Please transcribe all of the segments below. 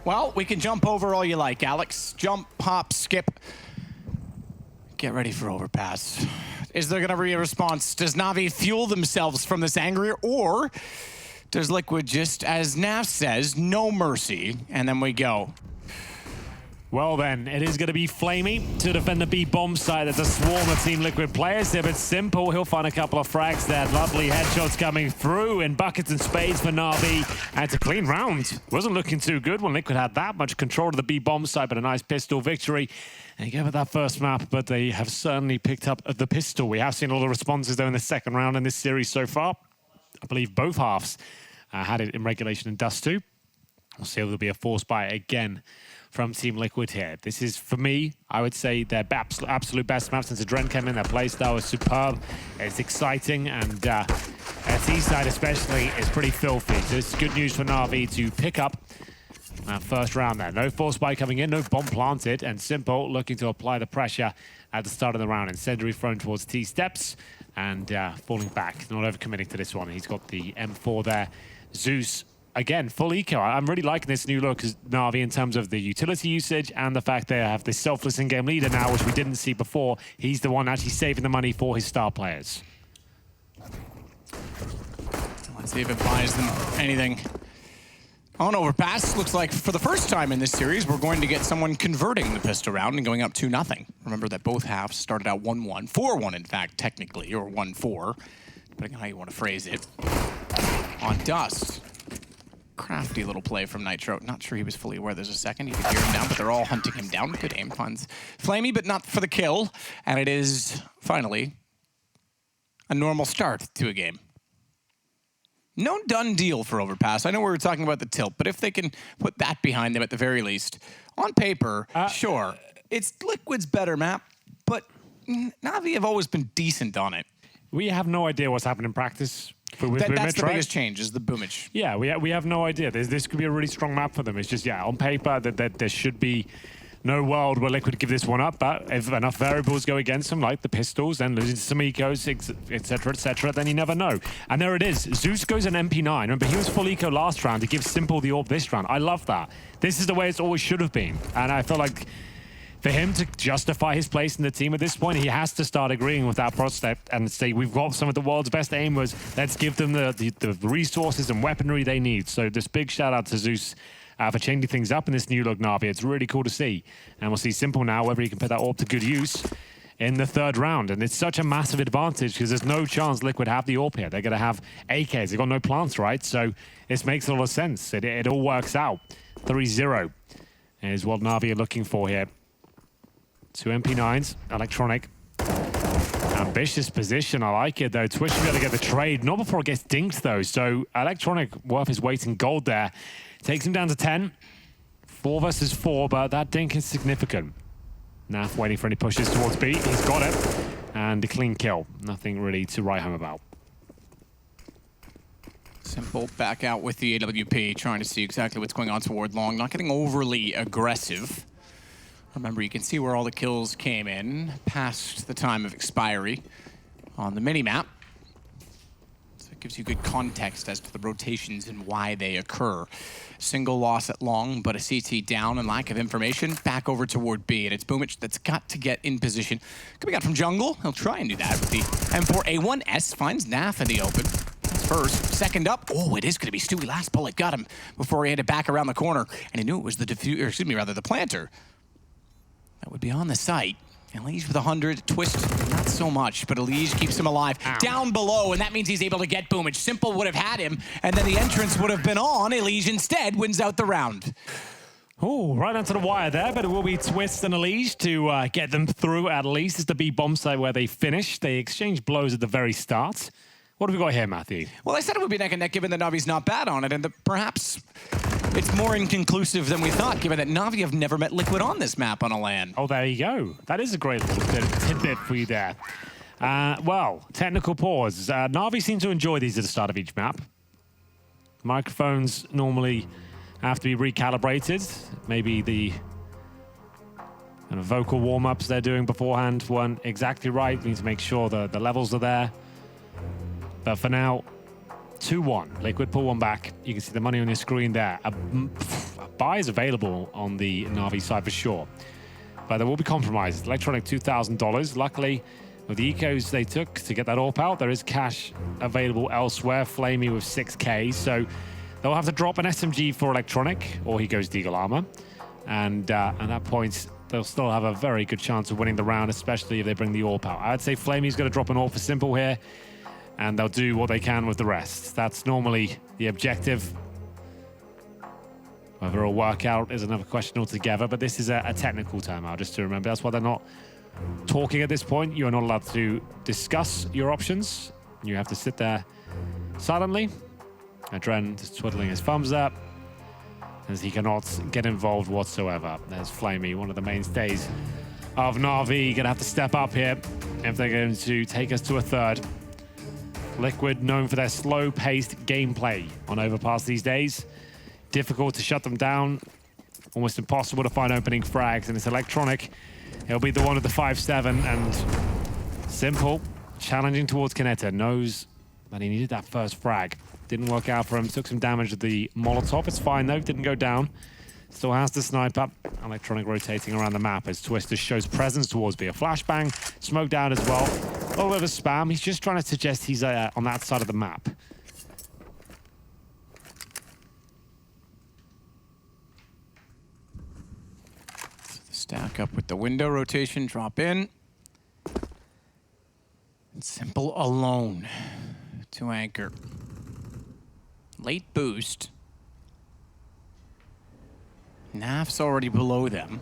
Well, we can jump over all you like, Alex. Jump, hop, skip. Get ready for Overpass. Is there gonna be a response? Does NaVi fuel themselves from this anger, or does Liquid just, as Naf says, no mercy, and then we go? Well then, it is going to be Flamey to defend the B bomb side. There's a swarm of Team Liquid players there, but Simple, he'll find a couple of frags there. Lovely headshots coming through in buckets and spades for NaVi. And it's a clean round. Wasn't looking too good when Liquid had that much control of the B bomb side, but a nice pistol victory. And you go with that first map, but they have certainly picked up the pistol. We have seen all the responses though in the second round in this series so far. I believe both halves had it in regulation and dust too. We'll see if there'll be a force buy again from Team Liquid here. This is, for me, I would say their absolute best map since Adren came in. Their playstyle is superb. It's exciting, and their T side especially is pretty filthy. So it's good news for NaVi to pick up that first round there. No force buy coming in, no bomb planted, and Simple looking to apply the pressure at the start of the round. Incendiary thrown towards T steps and falling back, not overcommitting to this one. He's got the M4 there. Zeus, again, full eco. I'm really liking this new look as NaVi in terms of the utility usage and the fact they have this selfless in-game leader now, which we didn't see before. He's the one actually saving the money for his star players. Let's see if it buys them anything. On Overpass, looks like for the first time in this series, we're going to get someone converting the pistol round and going up 2-0. Remember that both halves started out 1-1, 4-1 in fact, technically, or 1-4, depending on how you want to phrase it. On Dust. Crafty little play from Nitro. Not sure he was fully aware there's a second. You could hear him down, but they're all hunting him down. Good aim, finds Flamey, but not for the kill. And it is, finally, a normal start to a game. No done deal for Overpass. I know we were talking about the tilt, but if they can put that behind them at the very least, on paper, sure. It's Liquid's better map, but NaVi have always been decent on it. We have no idea what's happened in practice. That's the biggest change, is the boomage. Yeah, we have no idea. This could be a really strong map for them. It's just, yeah, on paper, that there should be no world where Liquid give this one up, but if enough variables go against them, like the pistols and losing some ecos, etc., then you never know. And there it is. Zeus goes an MP9. Remember, he was full eco last round to give Simple the orb this round. I love that. This is the way it's always should have been. And I feel like for him to justify his place in the team at this point, he has to start agreeing with that prospect and say, we've got some of the world's best aimers. Let's give them the resources and weaponry they need. So this big shout out to Zeus for changing things up in this new look NaVi. It's really cool to see. And we'll see Simple now, whether he can put that orb to good use in the third round. And it's such a massive advantage because there's no chance Liquid have the orb here. They're going to have AKs. They've got no plants, right? So this makes a lot of sense. It all works out. 3-0 is what NaVi are looking for here. 2 MP9s, Electronic. Ambitious position, I like it though. Twitch should be able to get the trade, not before it gets dinked though. So Electronic worth his weight in gold there. Takes him down to 10. 4 versus 4, but that dink is significant. Naf waiting for any pushes towards B. He's got it. And a clean kill. Nothing really to write home about. Simple back out with the AWP, trying to see exactly what's going on toward long. Not getting overly aggressive. Remember, you can see where all the kills came in, past the time of expiry on the mini-map. So it gives you good context as to the rotations and why they occur. Single loss at long, but a CT down and lack of information. Back over toward B, and it's Boomich that's got to get in position. Coming out from jungle, he'll try and do that with the M4A1S, finds Naf in the open. That's first. Second up, oh, it is going to be Stewie. Last bullet got him before he had it back around the corner, and he knew it was the the planter. That would be on the site. Elige with 100, Twist, not so much, but Elige keeps him alive. Ow. Down below, and that means he's able to get Boomage. Simple would have had him, and then the entrance would have been on. Elige instead wins out the round. Oh, right onto the wire there, but it will be Twist and Elige to get them through at least. It's the B bomb site where they finish. They exchange blows at the very start. What have we got here, Matthew? Well, I said it would be neck and neck given that NaVi's not bad on it, and that perhaps it's more inconclusive than we thought, given that NaVi have never met Liquid on this map on a LAN. Oh, there you go. That is a great little tidbit for you there. Well, technical pause. NaVi seem to enjoy these at the start of each map. Microphones normally have to be recalibrated. Maybe the kind of vocal warm-ups they're doing beforehand weren't exactly right. We need to make sure that the levels are there. But for now, 2-1. Liquid pull one back. You can see the money on your screen there. A buy is available on the NaVi side for sure, but there will be compromises. Electronic $2,000. Luckily, with the ecos they took to get that AWP out, there is cash available elsewhere. Flamey with 6K, so they'll have to drop an SMG for Electronic, or he goes Deagle Armor. And at that point, they'll still have a very good chance of winning the round, especially if they bring the AWP out. I'd say Flamey's going to drop an AWP for Simple here, and they'll do what they can with the rest. That's normally the objective. Whether it'll work out is another question altogether, but this is a technical timeout, just to remember. That's why they're not talking at this point. You are not allowed to discuss your options. You have to sit there silently. Adren just twiddling his thumbs up, as he cannot get involved whatsoever. There's Flamey, one of the mainstays of NaVi, gonna have to step up here if they're going to take us to a third. Liquid, known for their slow-paced gameplay on Overpass these days. Difficult to shut them down, almost impossible to find opening frags, and it's Electronic. He'll be the one with the 5-7, and Simple, challenging towards Kineta, knows that he needed that first frag. Didn't work out for him, took some damage with the Molotov. It's fine though, didn't go down. Still has the sniper. Electronic rotating around the map as Twister shows presence towards B. A flashbang, smoke down as well. All over spam, he's just trying to suggest he's on that side of the map. Stack up with the window rotation, drop in. Simple alone to anchor. Late boost. NAF's already below them.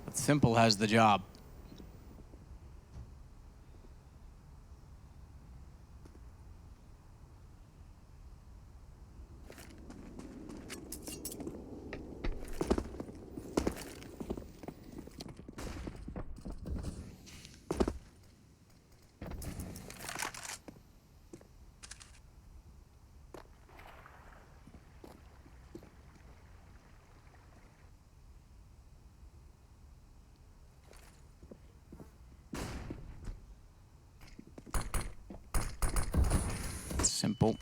But Simple has the job. Simple.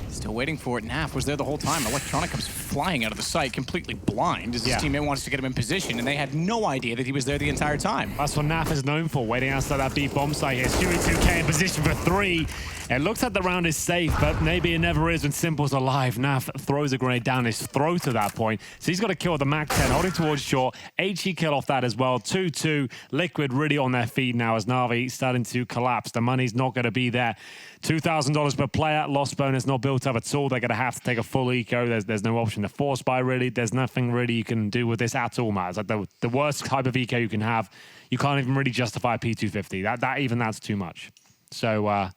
Still waiting for it. NaV was there the whole time. Electronic comes flying out of the site, completely blind, as his teammate wants to get him in position, and they had no idea that he was there the entire time. That's what NaV is known for, waiting outside that B bomb site here. Stewie 2K in position for 3. It looks like the round is safe, but maybe it never is when Simple's alive. NaV throws a grenade down his throat at that point. So he's got to kill the MAC-10, holding towards short. HE kill off that as well. 2-2. Liquid really on their feet now as NaVi starting to collapse. The money's not going to be there. $2,000 per player. Lost bonus not built up at all. They're going to have to take a full eco. There's no option to force buy, really. There's nothing really you can do with this at all, Matt. It's like the worst type of eco you can have. You can't even really justify a P250. That's too much. So,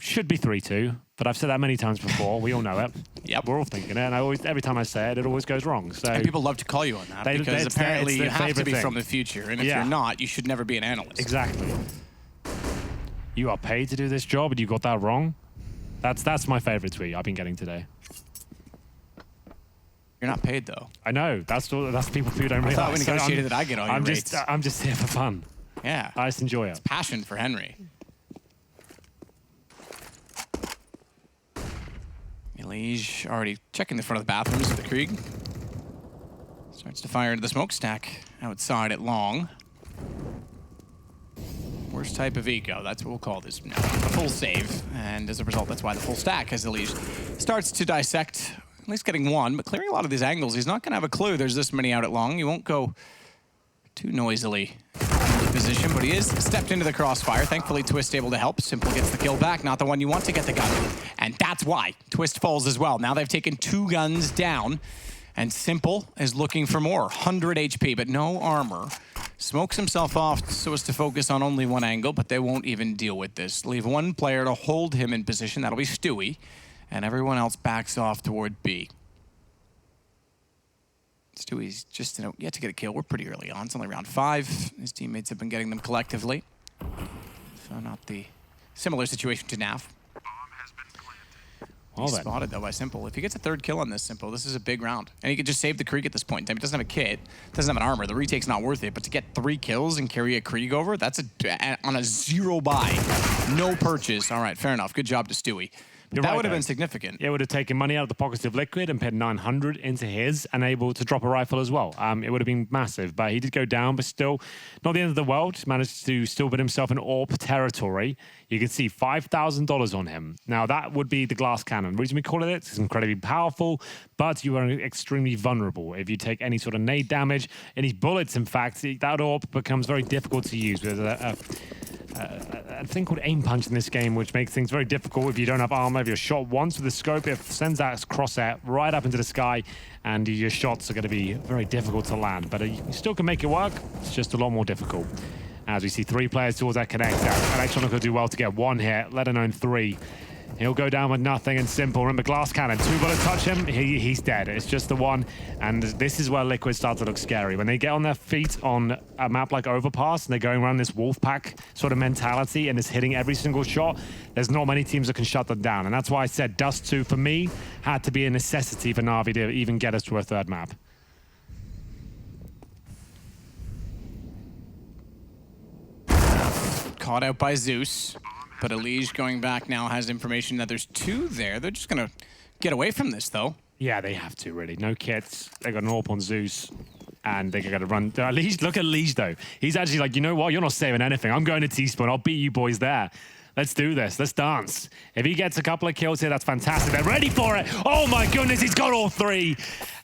should be 3-2, but I've said that many times before. We all know it. Yep. We're all thinking it, and every time I say it, it always goes wrong. So and people love to call you on that because apparently you have to be from the future, and if you're not, you should never be an analyst. Exactly. You are paid to do this job, and you got that wrong. That's my favorite tweet I've been getting today. You're not paid though. I know. That's people who don't realize. I thought we negotiated that I get all your rates. I'm just here for fun. Yeah. I just enjoy it. It's passion for Henry. Elige already checking the front of the bathrooms for the Krieg. Starts to fire into the smokestack outside at long. Worst type of eco, that's what we'll call this now. A full save, and as a result, that's why the full stack as Elige starts to dissect, at least getting one, but clearing a lot of these angles. He's not going to have a clue there's this many out at long. He won't go too noisily into position, but he is stepped into the crossfire. Thankfully, Twist able to help. Simple gets the kill back, not the one you want to get the gun. And that's why Twist falls as well. Now they've taken 2 guns down, and Simple is looking for more. 100 HP, but no armor. Smokes himself off so as to focus on only one angle, but they won't even deal with this. Leave one player to hold him in position. That'll be Stewie, and everyone else backs off toward B. Stewie's just yet to get a kill. We're pretty early on. It's only round 5. His teammates have been getting them collectively. So not the similar situation to NaV. Well, He's then. spotted, though, by Simple. If he gets a third kill on this Simple, this is a big round. And he could just save the Krieg at this point in time. He doesn't have a kit, doesn't have an armor. The retake's not worth it. But to get 3 kills and carry a Krieg over, that's on a 0 buy. No purchase. All right, fair enough. Good job to Stewie. That would have been significant. It would have taken money out of the pockets of Liquid and paid 900 into his and able to drop a rifle as well. It would have been massive, but he did go down, but still not the end of the world. Managed to still put himself in AWP territory. You can see $5,000 on him. Now, that would be the glass cannon. The reason we call it it's incredibly powerful, but you are extremely vulnerable. If you take any sort of nade damage, any bullets, in fact, that AWP becomes very difficult to use. There's a thing called aim punch in this game, which makes things very difficult if you don't have armor. If you're shot once with the scope, it sends that crosshair right up into the sky, and your shots are going to be very difficult to land. But you still can make it work. It's just a lot more difficult. As we see 3 players towards that connector. Electronic will do well to get 1 hit, let alone 3. He'll go down with nothing and Simple. Remember, glass cannon. 2 bullets touch him, he's dead. It's just the 1. And this is where Liquid start to look scary. When they get on their feet on a map like Overpass and they're going around this wolf pack sort of mentality and it's hitting every single shot, there's not many teams that can shut them down. And that's why I said Dust 2, for me, had to be a necessity for NaVi to even get us to a 3rd map. Caught out by Zeus, but Elige going back now has information that there's 2 there. They're just going to get away from this, though. Yeah, they have to, really. No kits. They got an AWP on Zeus, and they're going to run. Elige, look at Elige, though. He's actually like, you know what? You're not saving anything. I'm going to T-spawn. I'll beat you boys there. Let's do this. Let's dance. If he gets a couple of kills here, that's fantastic. They're ready for it. Oh, my goodness. He's got all 3.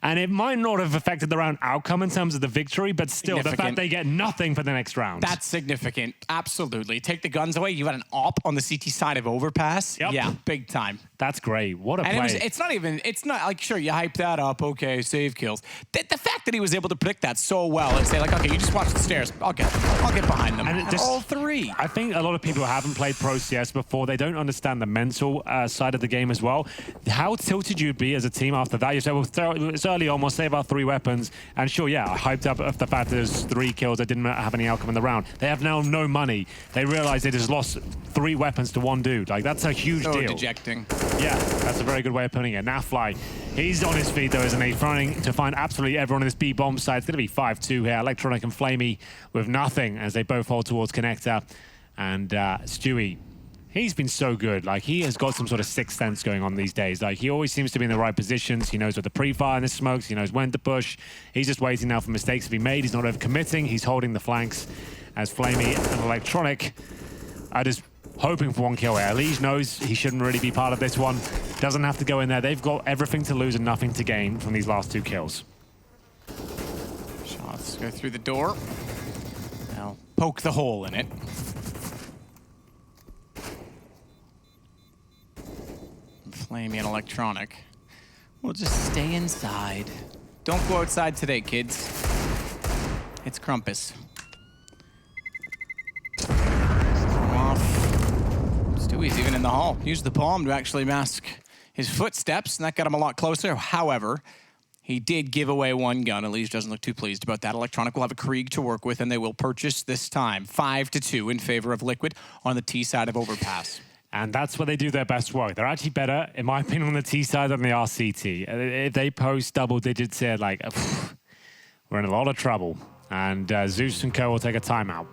And it might not have affected the round outcome in terms of the victory, but still, the fact they get nothing for the next round. That's significant. Absolutely. Take the guns away. You got an AWP on the CT side of Overpass. Yep. Yeah, big time. That's great. What a play. And it's not like, sure, you hype that up. Okay, save kills. The fact that he was able to predict that so well and say, like, okay, you just watch the stairs. I'll get behind them. And all 3. I think a lot of people who haven't played Pro CS before, they don't understand the mental side of the game as well. How tilted you'd be as a team after that. You say, well, it's early on, we'll save our 3 weapons. And sure, yeah, I hyped up the fact that there's 3 kills that didn't have any outcome in the round. They have now no money. They realize they just lost 3 weapons to 1 dude. Like, that's a huge deal. Dejecting. Yeah, that's a very good way of putting it. NaFly, he's on his feet, though, isn't he? Trying to find absolutely everyone in this B-bomb side. It's going to be 5-2 here. Electronic and Flamey with nothing as they both hold towards connector. And Stewie, he's been so good. Like, he has got some sort of sixth sense going on these days. Like, he always seems to be in the right positions. He knows what the pre-fire and the smokes. He knows when to push. He's just waiting now for mistakes to be made. He's not overcommitting. He's holding the flanks as Flamey and Electronic are just hoping for 1 kill here. Elige knows he shouldn't really be part of this one. Doesn't have to go in there. They've got everything to lose and nothing to gain from these last 2 kills. Shots go through the door. Now poke the hole in it. Flamey and Electronic. We'll just stay inside. Don't go outside today, kids. It's Crumpus. Stewie's even in the hall. Used the bomb to actually mask his footsteps, and that got him a lot closer. However, he did give away 1 gun. Elige doesn't look too pleased about that. Electronic will have a Krieg to work with, and they will purchase this time 5-2 in favor of Liquid on the T side of Overpass. And that's where they do their best work. They're actually better, in my opinion, on the T side than the RCT. If they post double digits here, like, we're in a lot of trouble. And Zeus and Co will take a timeout.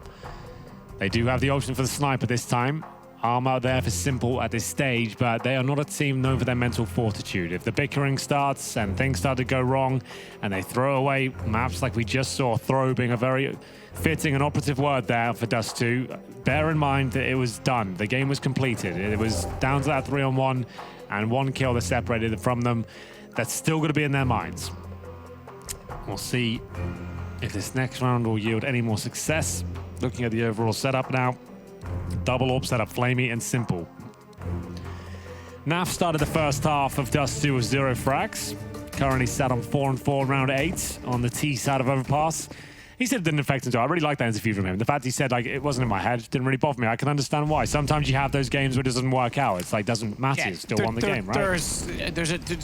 They do have the option for the sniper this time. Armor there for Simple at this stage, but they are not a team known for their mental fortitude. If the bickering starts and things start to go wrong and they throw away maps like we just saw, throw being a very fitting and operative word there for Dust 2, bear in mind that it was done. The game was completed. It was down to that 3-on-1 and 1 kill that separated from them. That's still going to be in their minds. We'll see if this next round will yield any more success. Looking at the overall setup now. Double AWP setup, Flamey and Simple. NaV started the first half of Dust 2 with 0 frags. Currently sat on 4-4 in round 8 on the T side of Overpass. He said it didn't affect him too. I really like that interview from him. The fact he said, like, it wasn't in my head, didn't really bother me. I can understand why. Sometimes you have those games where it doesn't work out. It's like, doesn't matter. You still won the game, right? There's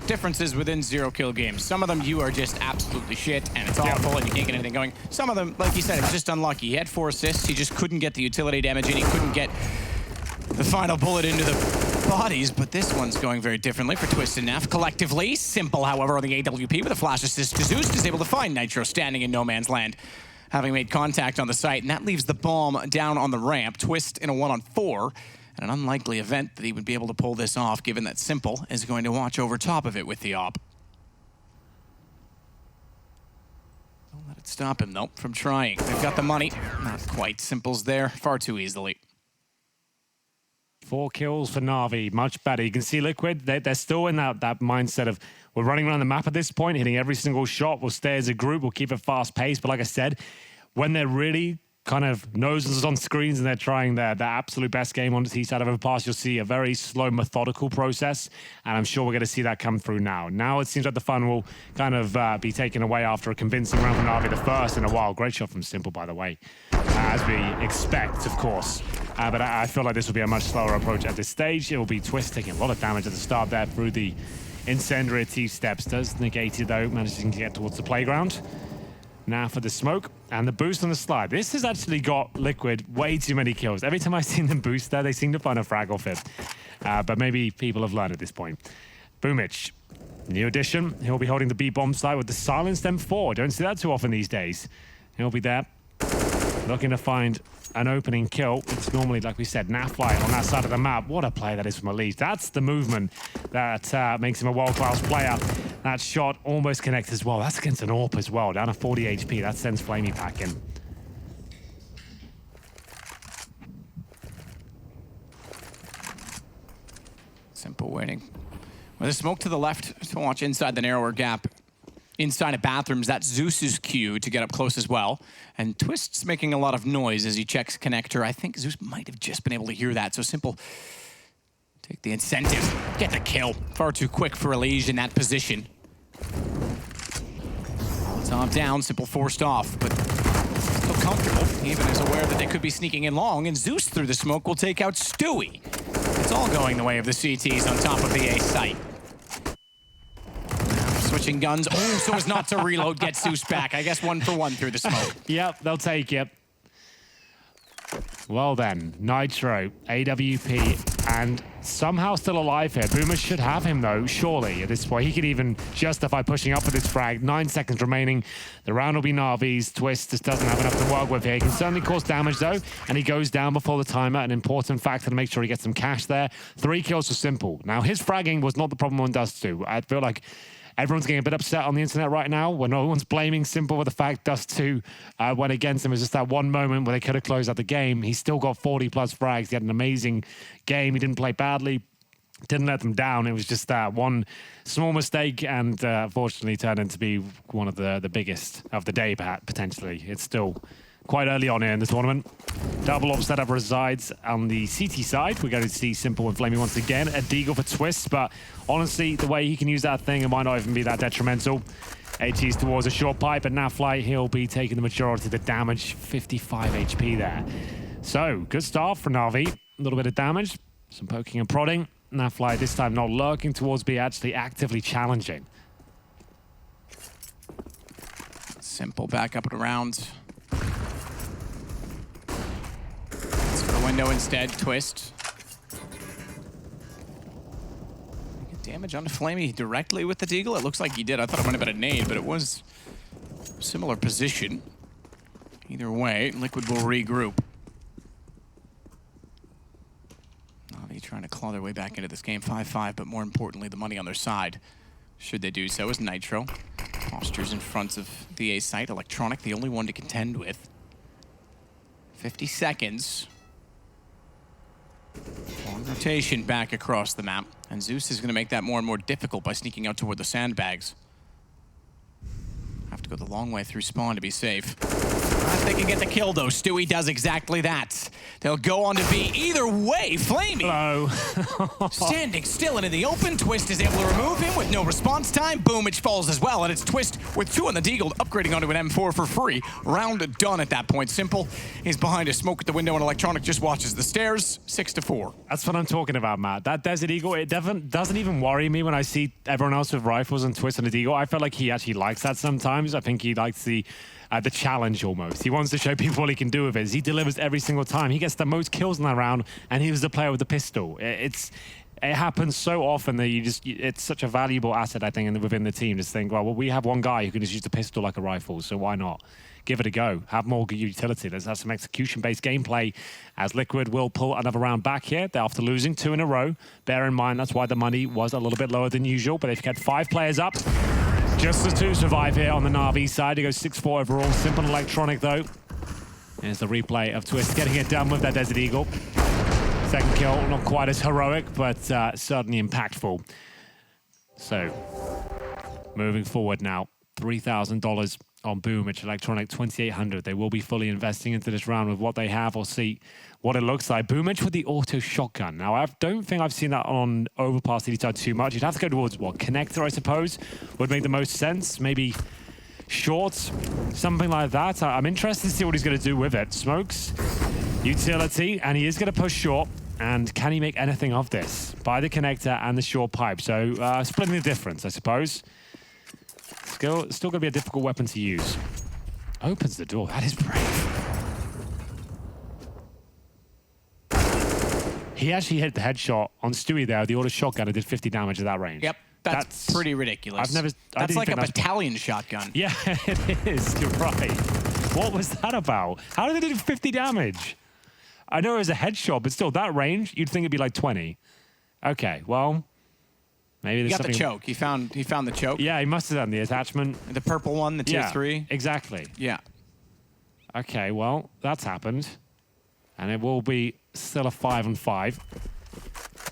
differences within 0-kill games. Some of them you are just absolutely shit, and it's awful, and you can't get anything going. Some of them, like you said, it was just unlucky. He had 4 assists. He just couldn't get the utility damage in. He couldn't get the final bullet into the bodies, but this one's going very differently for Twist and Neff. Collectively, Simple, however, on the AWP with a flash assist to Zeus is able to find Nitro standing in no man's land, having made contact on the site, and that leaves the bomb down on the ramp. Twist in a 1-on-4, and an unlikely event that he would be able to pull this off, given that Simple is going to watch over top of it with the op. Don't let it stop him, though, from trying. They've got the money. Not quite. Simple's there far too easily. 4 kills for NaVi, much better. You can see Liquid, they're still in that mindset of, we're running around the map at this point, hitting every single shot. We'll stay as a group, we'll keep it fast paced. But like I said, when they're really kind of noses on screens and they're trying their absolute best game on the T side of Overpass, you'll see a very slow, methodical process. And I'm sure we're going to see that come through now. Now it seems like the fun will kind of be taken away after a convincing round from NaVi, the first in a while. Great shot from Simple, by the way, as we expect, of course. But I feel like this will be a much slower approach at this stage. It will be Twist taking a lot of damage at the start there through the incendiary T-steps. Does negate it, though, managing to get towards the playground. Now for the smoke and the boost on the slide. This has actually got Liquid way too many kills. Every time I've seen them boost there, they seem to find a frag off it. But maybe people have learned at this point. Boomich, new addition. He'll be holding the B-bomb side with the silenced M4. Don't see that too often these days. He'll be there, looking to find an opening kill. It's normally, like we said, NaVi on that side of the map. What a play that is from Elise. That's the movement that makes him a world-class player. That shot almost connects as well. That's against an AWP as well, down to 40 HP. That sends Flamey back in. Simple waiting. With a smoke to the left to watch inside the narrower gap. Inside of bathrooms, that's Zeus's cue to get up close as well. And Twist's making a lot of noise as he checks connector. I think Zeus might have just been able to hear that. So Simple, take the incentive, get the kill. Far too quick for Elise in that position. Top down, Simple forced off, but still comfortable. Even is aware that they could be sneaking in long, and Zeus through the smoke will take out Stewie. It's all going the way of the CTs on top of the A site. Switching guns, oh, so as not to reload, get Zeus back. I guess 1 for 1 through the smoke. Yep, they'll take it. Well then, Nitro, AWP, and somehow still alive here. Boomer should have him though, surely, at this point. He could even justify pushing up with this frag. 9 seconds remaining. The round will be NaVi's. Twist just doesn't have enough to work with here. He can certainly cause damage though, and he goes down before the timer. An important factor to make sure he gets some cash there. 3 kills for Simple. Now, his fragging was not the problem on Dust 2. I feel like everyone's getting a bit upset on the internet right now when no one's blaming Simple for the fact Dust 2 went against him. It was just that one moment where they could have closed out the game. He still got 40 plus frags. He had an amazing game. He didn't play badly, didn't let them down. It was just that one small mistake, and unfortunately turned into be one of the biggest of the day, potentially. It's still quite early on in the tournament. Double op setup resides on the CT side. We're going to see Simple and Flamey once again. A deagle for Twist, but honestly, the way he can use that thing, it might not even be that detrimental. AT's towards a short pipe, and NaVi, he'll be taking the majority of the damage. 55 HP there. So, good start for NaVi. A little bit of damage, some poking and prodding. NaVi this time not lurking towards B, actually actively challenging. Simple back up and around. Window instead, Twist. Get damage onto Flamey directly with the deagle. It looks like he did. I thought it might have been a nade, but it was a similar position. Either way, Liquid will regroup. NaVi trying to claw their way back into this game. 5-5, but more importantly, the money on their side. Should they do so is Nitro. Postures in front of the A site. Electronic, the only one to contend with. 50 seconds. Long rotation back across the map, and Zeus is going to make that more and more difficult by sneaking out toward the sandbags. Have to go the long way through spawn to be safe. If they can get the kill, though, Stewie does exactly that. They'll go on to B. Either way, Flamey. Hello. Standing still and in the open, Twist is able to remove him with no response time. Boomich falls as well, and it's Twist with 2 on the deagle, upgrading onto an M4 for free. Round done at that point. Simple is behind a smoke at the window, and Electronic just watches the stairs. 6-4. That's what I'm talking about, Matt. That Desert Eagle, it doesn't even worry me when I see everyone else with rifles and Twist on the deagle. I feel like he actually likes that sometimes. I think he likes the challenge almost. He wants to show people what he can do with it. He delivers every single time. He gets the most kills in that round, and he was the player with the pistol. it happens so often that it's such a valuable asset, I think, within the team. Just think, well, we have one guy who can just use the pistol like a rifle, so why not? Give it a go. Have more utility. Let's have some execution-based gameplay as Liquid will pull another round back here. They're after losing 2 in a row. Bear in mind, that's why the money was a little bit lower than usual, but they've kept 5 players up. Just the 2 survive here on the NaVi side. It goes 6-4 overall. Simple Electronic, though. Here's the replay of Twist getting it done with that Desert Eagle. Second kill, not quite as heroic, but certainly impactful. So, moving forward now, $3,000 on Boomich Electronic, 2,800. They will be fully investing into this round with what they have. We'll see what it looks like. Boomich with the auto shotgun. Now, I don't think I've seen that on Overpass side too much. You'd have to go towards, what, Connector, I suppose, would make the most sense. Maybe shorts, something like that. I'm interested to see what he's going to do with it. Smokes, utility, and he is going to push short. And can he make anything of this? By the connector and the short pipe. So splitting the difference, I suppose. Still going to be a difficult weapon to use. Opens the door. That is brave. He actually hit the headshot on Stewie there. The auto shotgun and did 50 damage at that range. Yep. That's pretty ridiculous. That's like a battalion shotgun. Yeah, it is. You're right. What was that about? How did it do 50 damage? I know it was a headshot, but still, that range, you'd think it'd be like 20. Okay, well, maybe there's something... He got the choke. He found the choke. Yeah, he must have done the attachment. The purple one, the tier 3. Exactly. Yeah. Okay, well, that's happened. And it will be still a 5-on-5.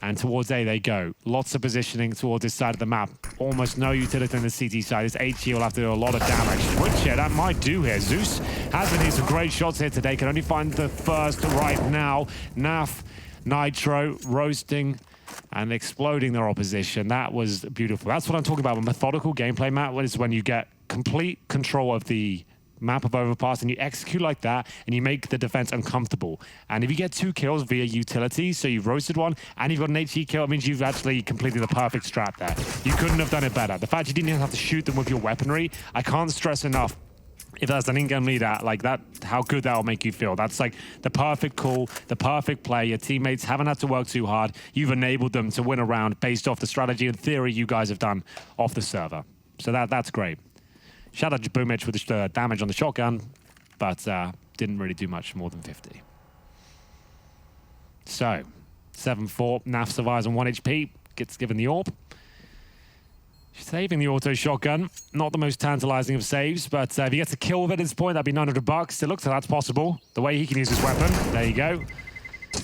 And towards A they go. Lots of positioning towards this side of the map. Almost no utility on the CT side. This HE will have to do a lot of damage. Which, yeah, that might do here. Zeus has been hitting some great shots here today. Can only find the first right now. Naf, Nitro, roasting and exploding their opposition. That was beautiful. That's what I'm talking about. A methodical gameplay map is when you get complete control of the map of Overpass and you execute like that and you make the defense uncomfortable. And if you get 2 kills via utility, so you've roasted one and you've got an HE kill, it means you've actually completed the perfect strat there. You couldn't have done it better. The fact you didn't even have to shoot them with your weaponry, I can't stress enough. If that's an in-game leader, like that, how good that will make you feel. That's like the perfect call, the perfect play. Your teammates haven't had to work too hard. You've enabled them to win a round based off the strategy and theory you guys have done off the server. So that's great. Shout out to Boomich with the damage on the shotgun, but didn't really do much more than 50. So, 7-4, Naf survives on 1 HP, gets given the AWP. Saving the auto shotgun, not the most tantalizing of saves, but if he gets a kill with it at this point, that'd be $900. It looks like that's possible. The way he can use his weapon, there you go.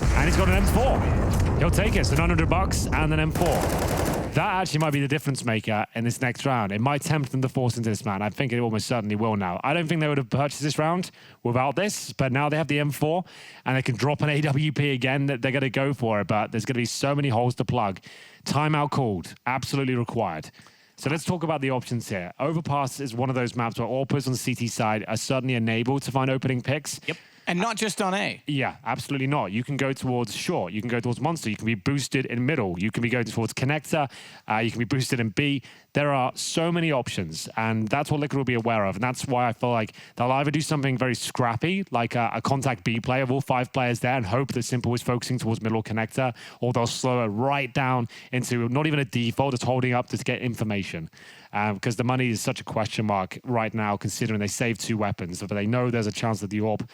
And he's got an M4. He'll take it, so $900 and an M4. That actually might be the difference maker in this next round. It might tempt them to force into this man. I think it almost certainly will now. I don't think they would have purchased this round without this, but now they have the M4 and they can drop an AWP again. They're going to go for it, but there's going to be so many holes to plug. Timeout called, absolutely required. So let's talk about the options here. Overpass is one of those maps where all players on the CT side are certainly enabled to find opening picks. Yep. And not just on A. Yeah, absolutely not. You can go towards short. You can go towards monster. You can be boosted in middle. You can be going towards connector. You can be boosted in B. There are so many options, and that's what Liquid will be aware of. And that's why I feel like they'll either do something very scrappy, like a contact B play of all 5 players there, and hope that Simple is focusing towards middle connector, or they'll slow it right down into not even a default, it's holding up to get information. Because the money is such a question mark right now, considering they saved 2 weapons, but they know there's a chance that the AWP.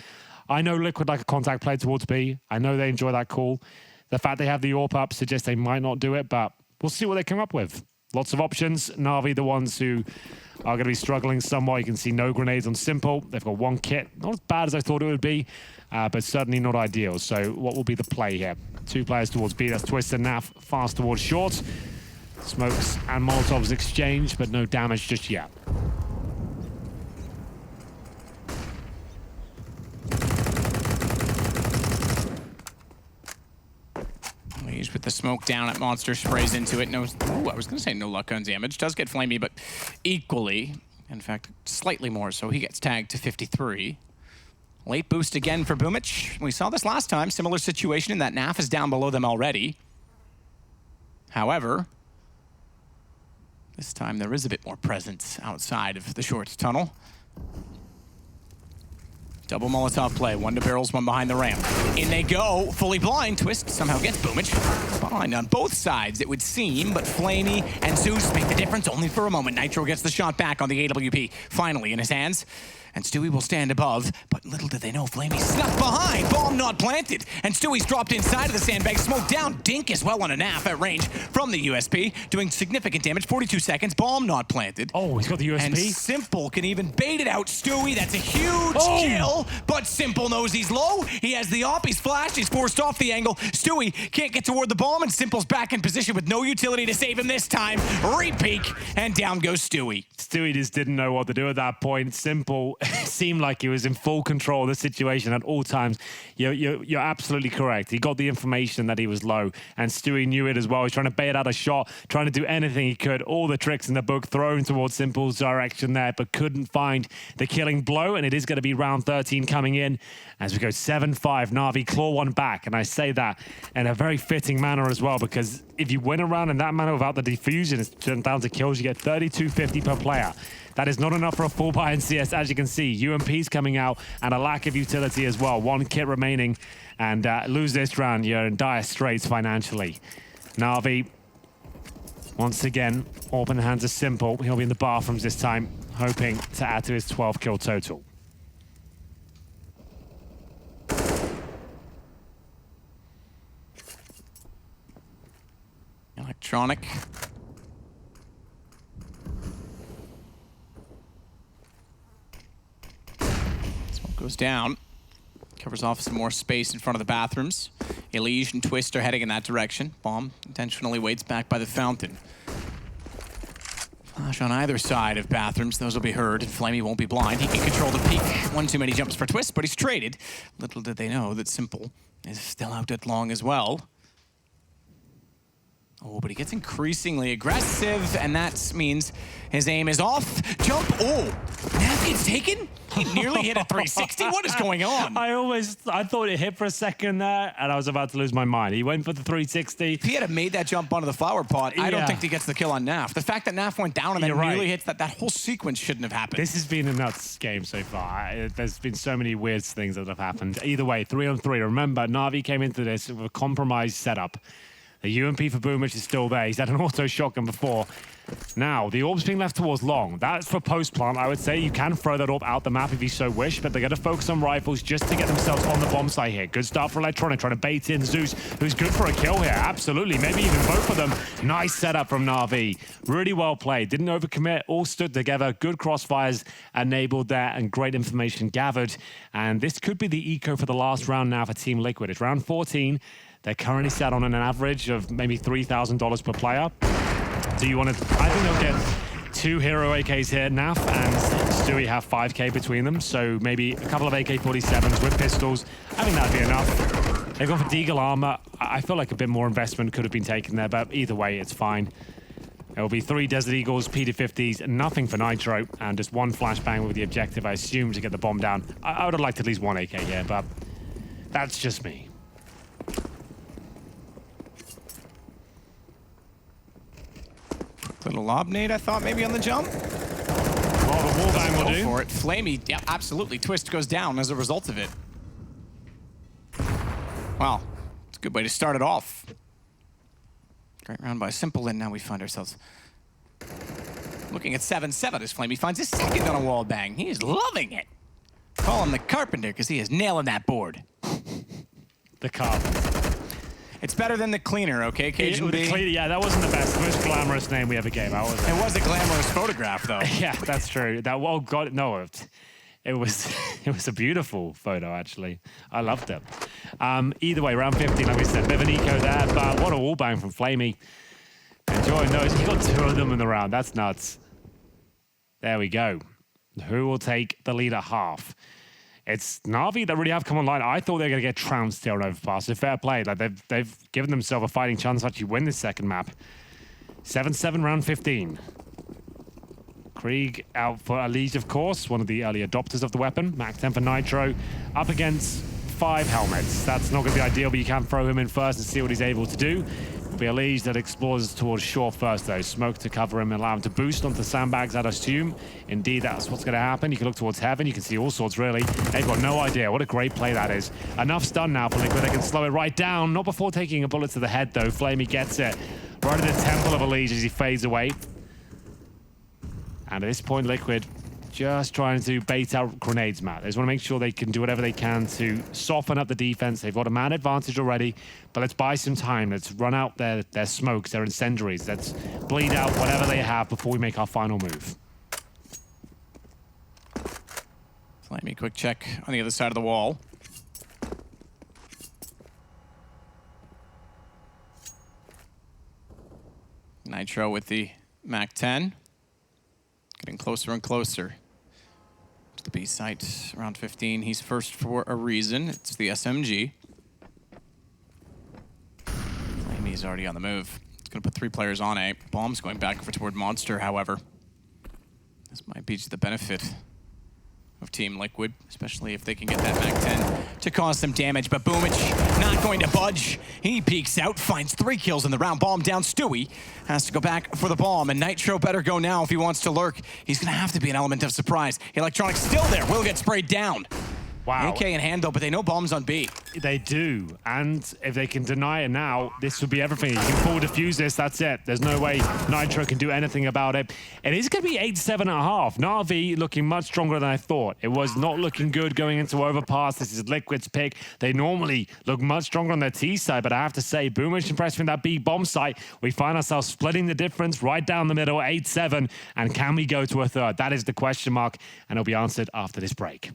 I know Liquid like a contact play towards B. I know they enjoy that call. The fact they have the AWP up suggests they might not do it, but we'll see what they come up with. Lots of options. NaVi, the ones who are going to be struggling somewhat. You can see no grenades on Simple. They've got 1 kit. Not as bad as I thought it would be, but certainly not ideal. So what will be the play here? 2 players towards B. That's Twist and Naf fast towards short. Smokes and Molotovs exchange, but no damage just yet. He's with the smoke down at Monster, sprays into it. No, ooh, I was going to say no luck on damage. Does get flamey, but equally, in fact, slightly more. So he gets tagged to 53. Late boost again for Boomich. We saw this last time. Similar situation in that Naf is down below them already. However, this time there is a bit more presence outside of the short tunnel. Double Molotov play, 1 to barrels, 1 behind the ramp. In they go, fully blind. Twist somehow gets Boomich. Spot behind on both sides, it would seem, but Flamey and Zeus make the difference only for a moment. Nitro gets the shot back on the AWP, finally in his hands. And Stewie will stand above, but little did they know, Flamey snuck behind, bomb not planted, and Stewie's dropped inside of the sandbag, smoke down, Dink as well on a NaV at range from the USP, doing significant damage, 42 seconds, bomb not planted. Oh, he's got the USP. And Simple can even bait it out, Stewie, that's a huge kill, but Simple knows he's low, he has the op, he's flashed, he's forced off the angle, Stewie can't get toward the bomb, and Simple's back in position with no utility to save him this time, re-peek, and down goes Stewie. Stewie just didn't know what to do at that point. Simple seemed like he was in full control of the situation at all times. You're absolutely correct. He got the information that he was low, and Stewie knew it as well. He's trying to bait out a shot, trying to do anything he could. All the tricks in the book thrown towards Simple's direction there, but couldn't find the killing blow, and it is going to be round 13 coming in as we go 7-5. NaVi claw one back, and I say that in a very fitting manner as well, because if you win a round in that manner without the defusion, it's down to kills, you get 32.50 per player. That is not enough for a full buy in CS, as you can see. UMP's coming out and a lack of utility as well. One kit remaining, and lose this round, you're in dire straits financially. NaVi, once again, open hands are Simple. He'll be in the bathrooms this time, hoping to add to his 12 kill total. Electronic. Smoke goes down. Covers off some more space in front of the bathrooms. Elige and Twist are heading in that direction. Bomb intentionally waits back by the fountain. Flash on either side of bathrooms. Those will be heard, and Flamey won't be blind. He can control the peak. One too many jumps for Twist, but he's traded. Little did they know that Simple is still out at long as well. Oh, but he gets increasingly aggressive, and that means his aim is off. Jump. Oh, NaVi is taken? He nearly hit a 360. What is going on? I thought it hit for a second there, and I was about to lose my mind. He went for the 360. If he had made that jump onto the flower pot, I don't think he gets the kill on NaV. The fact that NaV went down and then nearly hits that whole sequence shouldn't have happened. This has been a nuts game so far. There's been so many weird things that have happened. Either way, 3-on-3. Remember, NaVi came into this with a compromised setup. The UMP for Boomich is still there. He's had an auto shotgun before. Now, the orb's being left towards long. That's for post-plant, I would say. You can throw that orb out the map if you so wish, but they're going to focus on rifles just to get themselves on the bomb site here. Good start for Electronic, trying to bait in Zeus, who's good for a kill here. Absolutely, maybe even both of them. Nice setup from NaVi. Really well played. Didn't overcommit, all stood together. Good crossfires enabled there, and great information gathered. And this could be the eco for the last round now for Team Liquid. It's round 14. They're currently set on an average of maybe $3,000 per player. Do you want to... I think they'll get 2 hero AKs here. NaV and Stewie have 5k between them, so maybe a couple of AK-47s with pistols. I think that'd be enough. They've gone for Deagle armor. I feel like a bit more investment could have been taken there, but either way, it's fine. There will be 3 Desert Eagles, P250s, nothing for Nitro, and just 1 flashbang with the objective, I assume, to get the bomb down. I would have liked at least 1 AK here, but that's just me. Little lob nade, I thought, maybe on the jump. Well, the wallbang will do. For it. Flamey, yeah, absolutely. Twist goes down as a result of it. Wow, it's a good way to start it off. Great round by Simple, and now we find ourselves looking at 7-7 as Flamey finds his second on a wall bang. He is loving it. Call him the Carpenter, because he is nailing that board. The Carpenter. It's better than the Cleaner, okay, Cajun B? Yeah, that wasn't the best, most glamorous name we ever gave out, was it? It was a glamorous photograph, though. Yeah, that's true. That, oh God, no, it was a beautiful photo, actually. I loved it. Either way, round 15, like we said, bit of an eco there, but what a wall bang from Flamey. Enjoying those. He got 2 of them in the round. That's nuts. There we go. Who will take the lead at half? It's NaVi that really have come online. I thought they were going to get trounced here on Overpass. So fair play. Like they've given themselves a fighting chance to actually win this second map. 7-7, round 15. Krieg out for Elige, of course, one of the early adopters of the weapon. Mac 10 for Nitro. Up against 5 helmets. That's not going to be ideal, but you can throw him in first and see what he's able to do. Be a Liege that explores towards shore first, though. Smoke to cover him and allow him to boost onto sandbags, I'd assume. Indeed, that's what's going to happen. You can look towards heaven. You can see all sorts, really. They've got no idea. What a great play that is. Enough stun now for Liquid. They can slow it right down. Not before taking a bullet to the head, though. Flamey gets it right at the temple of a Liege as he fades away. And at this point, Liquid just trying to bait out grenades, Matt. They just want to make sure they can do whatever they can to soften up the defense. They've got a man advantage already, but let's buy some time. Let's run out their smokes, their incendiaries. Let's bleed out whatever they have before we make our final move. Flamey, quick check on the other side of the wall. Nitro with the MAC-10. Getting closer and closer to the B site, around 15. He's first for a reason. It's the SMG. Flamey's already on the move. It's going to put 3 players on A. Bomb's going back over toward Monster, however. This might be to the benefit of Team Liquid, especially if they can get that MAC-10 to cause some damage. But Boomich not going to budge. He peeks out, finds 3 kills in the round. Bomb down. Stewie has to go back for the bomb, and Nitro better go now if he wants to lurk. He's going to have to be an element of surprise. Electronics still there. Will get sprayed down. Wow. AK in hand, though, but they know bomb's on B. They do, and if they can deny it now, this would be everything. You can full defuse this, that's it. There's no way Nitro can do anything about it. It is going to be 8-7.5. NaVi looking much stronger than I thought. It was not looking good going into Overpass. This is Liquid's pick. They normally look much stronger on their T side, but I have to say, Boomers impressed with that B bomb site. We find ourselves splitting the difference right down the middle, 8-7, and can we go to a third? That is the question mark, and it'll be answered after this break.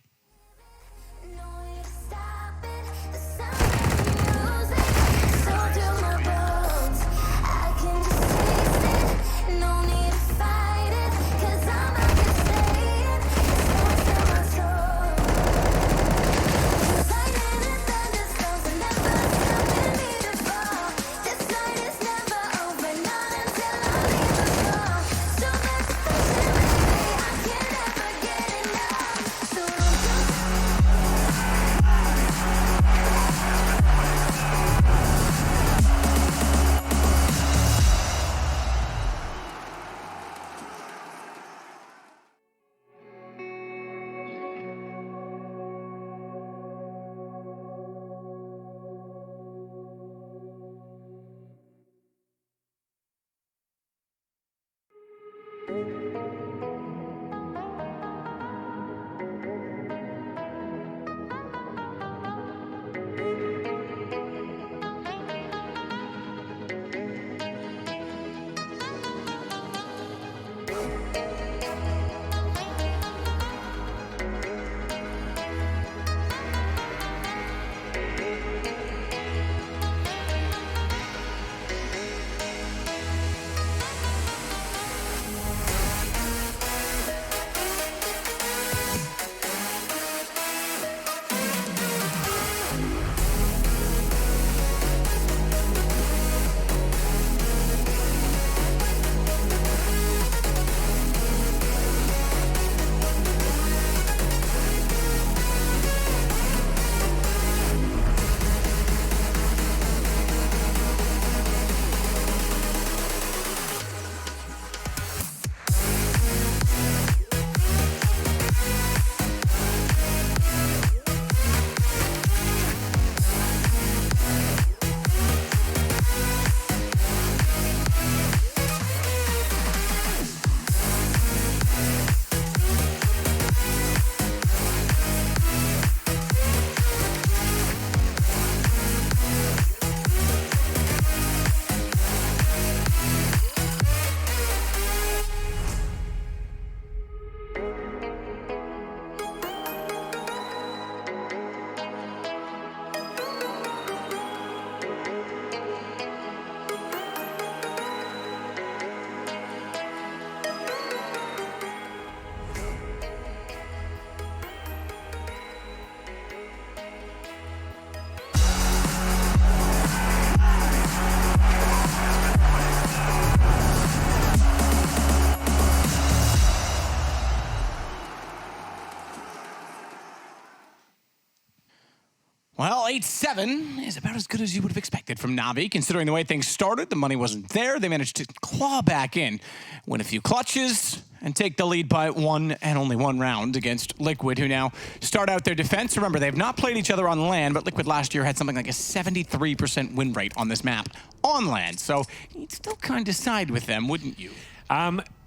8-7 is about as good as you would have expected from NaVi. Considering the way things started, the money wasn't there. They managed to claw back in, win a few clutches, and take the lead by one and only one round against Liquid, who now start out their defense. Remember, they've not played each other on land, but Liquid last year had something like a 73% win rate on this map on land. So you'd still kind of side with them, wouldn't you?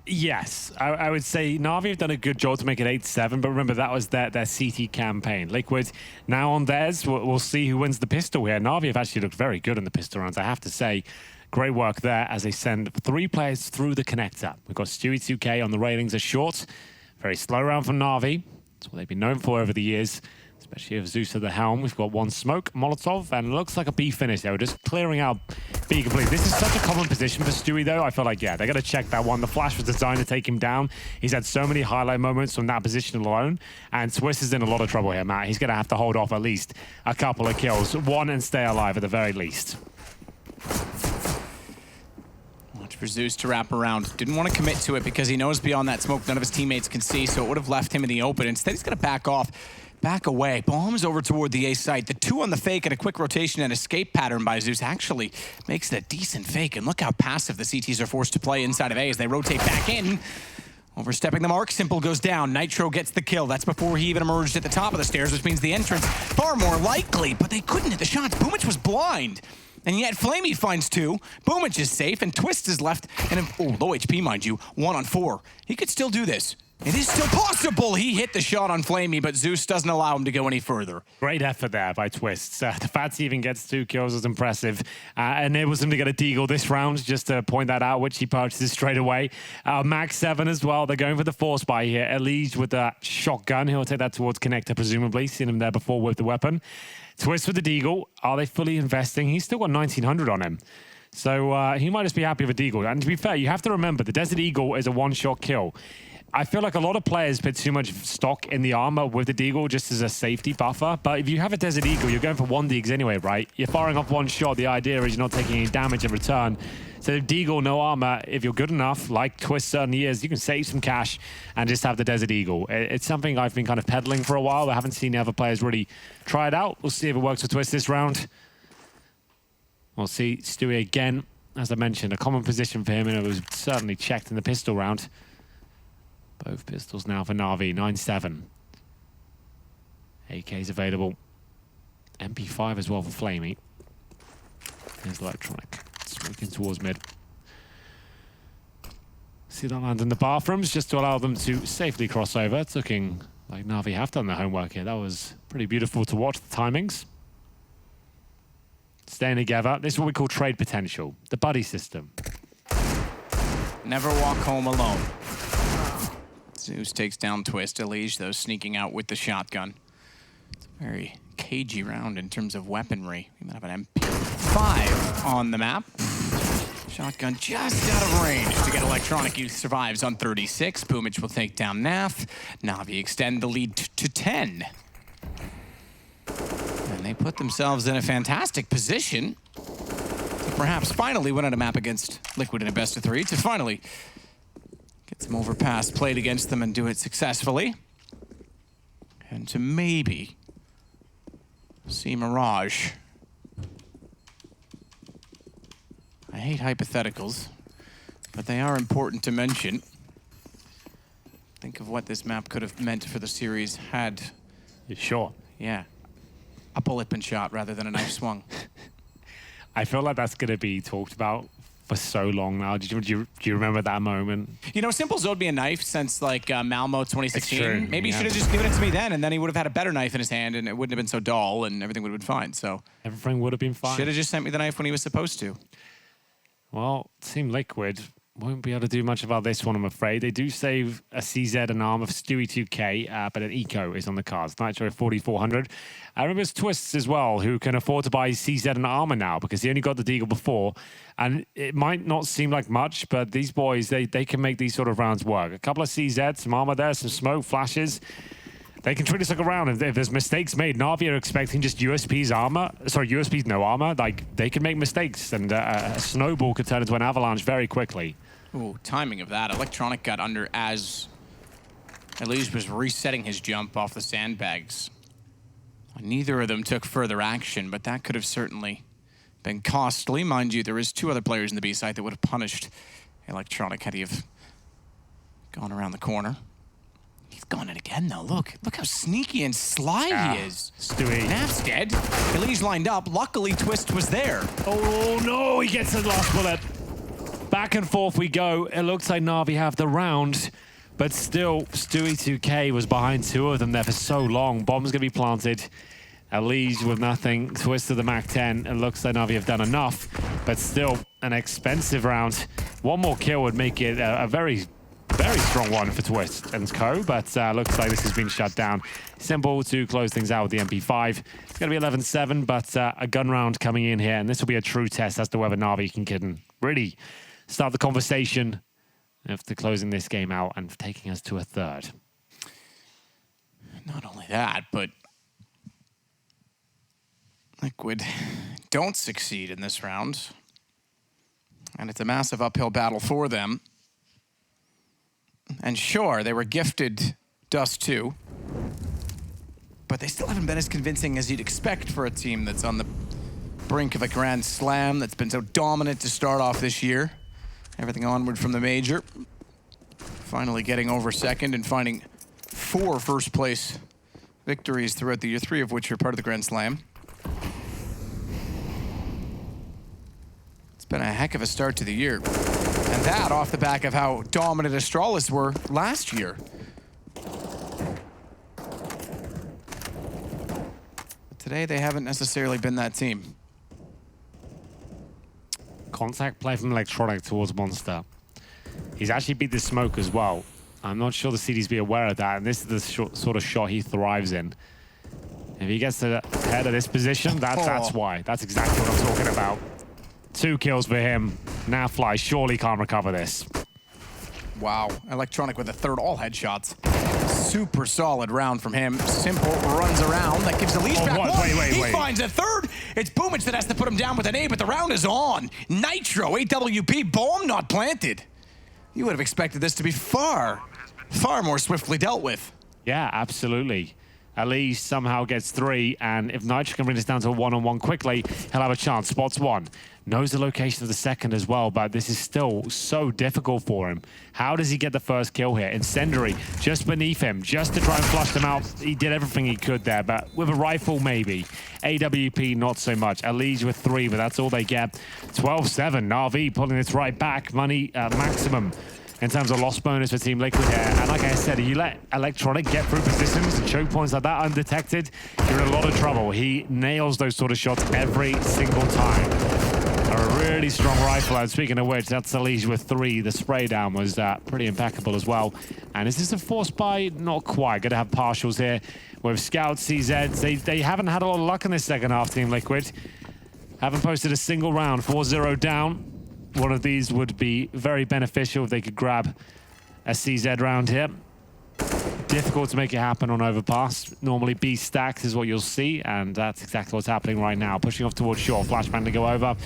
Yes, I would say NaVi have done a good job to make it 8-7, but remember that was their CT campaign. Liquid now on theirs, we'll see who wins the pistol here. NaVi have actually looked very good in the pistol rounds, I have to say. Great work there as they send 3 players through the connector. We've got Stewie2K on the railings, a short. Very slow round from NaVi. That's what they've been known for over the years, especially with Zeus at the helm. We've got one smoke, Molotov, and it looks like a B finish there. We're just clearing out B complete. This is such a common position for Stewie, though. I feel like, yeah, they're going to check that one. The flash was designed to take him down. He's had so many highlight moments from that position alone, and Twist is in a lot of trouble here, Matt. He's going to have to hold off at least a couple of kills. One and stay alive at the very least. Watch for Zeus to wrap around. Didn't want to commit to it because he knows beyond that smoke none of his teammates can see, so it would have left him in the open. Instead, he's going to back off. Back away, bombs over toward the A site. The 2 on the fake and a quick rotation and escape pattern by Zeus actually makes it a decent fake. And look how passive the CTs are forced to play inside of A as they rotate back in. Overstepping the mark, Simple goes down. Nitro gets the kill. That's before he even emerged at the top of the stairs, which means the entrance far more likely, but they couldn't hit the shots. Boomich was blind. And yet Flamey finds 2. Boomich is safe, and Twist is left. And low HP, mind you, 1 on 4. He could still do this. It is still possible. He hit the shot on Flamey, but Zeus doesn't allow him to go any further. Great effort there by Twist. The fact he even gets 2 kills is impressive. Enables him to get a deagle this round, just to point that out, which he purchases straight away. Max 7 as well. They're going for the force buy here. Elige with the shotgun. He'll take that towards Connector, presumably. Seen him there before with the weapon. Twist with the deagle. Are they fully investing? He's still got 1900 on him. So he might just be happy with a deagle. And to be fair, you have to remember, the Desert Eagle is a one-shot kill. I feel like a lot of players put too much stock in the armor with the deagle just as a safety buffer. But if you have a Desert Eagle, you're going for 1 deags anyway, right? You're firing off 1 shot. The idea is you're not taking any damage in return. So deagle, no armor, if you're good enough, like Twist certainly is, you can save some cash and just have the Desert Eagle. It's something I've been kind of peddling for a while. I haven't seen the other players really try it out. We'll see if it works for Twist this round. We'll see Stewie again. As I mentioned, a common position for him, and it was certainly checked in the pistol round. Both pistols now for NaVi, 9-7. AK's available. MP5 as well for Flamey. There's Electronic. Smoking towards mid. See that land in the bathrooms just to allow them to safely cross over. It's looking like NaVi have done their homework here. That was pretty beautiful to watch, the timings. Staying together. This is what we call trade potential. The buddy system. Never walk home alone. Zeus takes down Twist. Elige, though, sneaking out with the shotgun. It's a very cagey round in terms of weaponry. We might have an MP5 on the map. Shotgun just out of range to get Electronic. He survives on 36. Boomich will take down NAF. NaVi extend the lead to 10. And they put themselves in a fantastic position to perhaps finally win on a map against Liquid in a best-of-3, to finally get some Overpass played against them and do it successfully. And to maybe see Mirage. I hate hypotheticals, but they are important to mention. Think of what this map could have meant for the series had... You sure? Yeah. A bullet been shot rather than a knife swung. I feel like that's going to be talked about for so long now. Do you remember that moment? You know, Simple's owed me a knife since like Malmo 2016. True. Maybe he should have just given it to me then, and then he would have had a better knife in his hand, and it wouldn't have been so dull, and everything would have been fine. So Everything would have been fine. should have just sent me the knife when he was supposed to. Well, Team Liquid won't be able to do much about this one, I'm afraid. They do save a CZ and armor for Stewie2K, but an eco is on the cards. Nitro 4400. I remember it's Twists as well, who can afford to buy CZ and armor now because he only got the deagle before. And it might not seem like much, but these boys, they can make these sort of rounds work. A couple of CZ, some armor there, some smoke, flashes. They can treat us like a round. If there's mistakes made, NaVi are expecting just USP's armor. Sorry, USP's no armor. Like, they can make mistakes, and a snowball could turn into an avalanche very quickly. Ooh, timing of that. Electronic got under as Elige was resetting his jump off the sandbags. Neither of them took further action, but that could have certainly been costly. Mind you, there is 2 other players in the B side that would have punished Electronic had he have gone around the corner. He's gone it again, though. Look how sneaky and sly he is. Stewie. Nav's dead. Elige lined up. Luckily, Twist was there. Oh, no, he gets the last bullet. Back and forth we go. It looks like NaVi have the round, but still, Stewie 2K was behind 2 of them there for so long. Bomb's going to be planted. Elige with nothing. Twist to the Mac-10. It looks like NaVi have done enough, but still an expensive round. One more kill would make it a very strong one for Twist and co, but looks like this has been shut down. Simple to close things out with the MP5. It's going to be 11-7, but a gun round coming in here, and this will be a true test as to whether NaVi can really start the conversation after closing this game out and taking us to a third. Not only that, but Liquid don't succeed in this round, and it's a massive uphill battle for them. And sure, they were gifted Dust 2, but they still haven't been as convincing as you'd expect for a team that's on the brink of a Grand Slam, that's been so dominant to start off this year. Everything onward from the major. Finally getting over second and finding 4 first-place victories throughout the year, 3 of which are part of the Grand Slam. It's been a heck of a start to the year. And that off the back of how dominant Astralis were last year. But today, they haven't necessarily been that team. Contact play from Electronic towards Monster. He's actually beat the smoke as well. I'm not sure the CDs be aware of that, and this is the sort of shot he thrives in. If he gets to the head of this position, that's why. That's exactly what I'm talking about. 2 kills for him. Now Fly surely can't recover this. Wow, Electronic with a 3rd, all headshots. Super solid round from him. Simple runs around, that gives Elige back 1. Wait. He finds a 3rd. It's Boomich that has to put him down with an A, but the round is on. Nitro, AWP, bomb not planted. You would have expected this to be far more swiftly dealt with. Yeah, absolutely. Elige somehow gets 3, and if Nitro can bring this down to a 1-on-1 quickly, he'll have a chance. Spots 1. Knows the location of the 2nd as well, but this is still so difficult for him. How does he get the first kill here? Incendiary just beneath him, just to try and flush them out. He did everything he could there, but with a rifle, maybe. AWP, not so much. Elige with 3, but that's all they get. 12-7, NaVi pulling this right back. Money maximum in terms of loss bonus for Team Liquid here. And like I said, you let Electronic get through positions and choke points like that undetected, you're in a lot of trouble. He nails those sort of shots every single time. A really strong rifle, and speaking of which, that's Elige with 3. The spray down was pretty impeccable as well. And is this a forced buy? Not quite. Going to have partials here with Scouts, CZs. They haven't had a lot of luck in this second half, Team Liquid. Haven't posted a single round, 4-0 down. One of these would be very beneficial if they could grab a CZ round here. Difficult to make it happen on Overpass. Normally B stacks is what you'll see, and that's exactly what's happening right now. Pushing off towards shore, flashbang to go over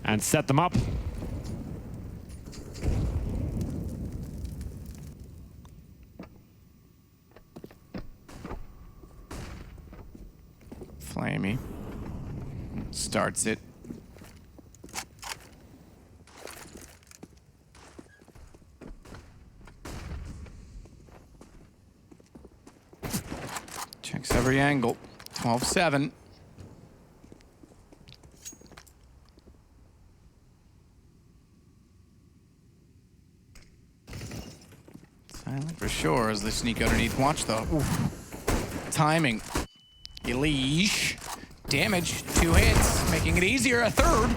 and set them up. Flamey starts it. Checks every angle. 12-7. Silent for sure as they sneak underneath. Watch though. Oof. Timing. Elige. Damage. 2 hits. Making it easier. A 3rd.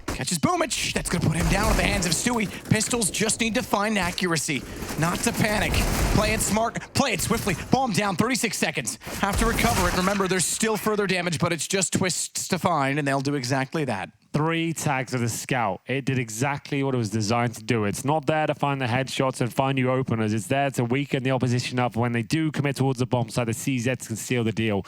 Catches Boomich. That's going to put him down at the hands of Stewie. Pistols just need to find accuracy. Not to panic. Play it smart. Play it swiftly. Bomb down. 36 seconds. Have to recover it. Remember, there's still further damage, but it's just twists to find, and they'll do exactly that. 3 tags of the Scout. It did exactly what it was designed to do. It's not there to find the headshots and find new openers. It's there to weaken the opposition up. When they do commit towards the bomb side, the CZs can seal the deal.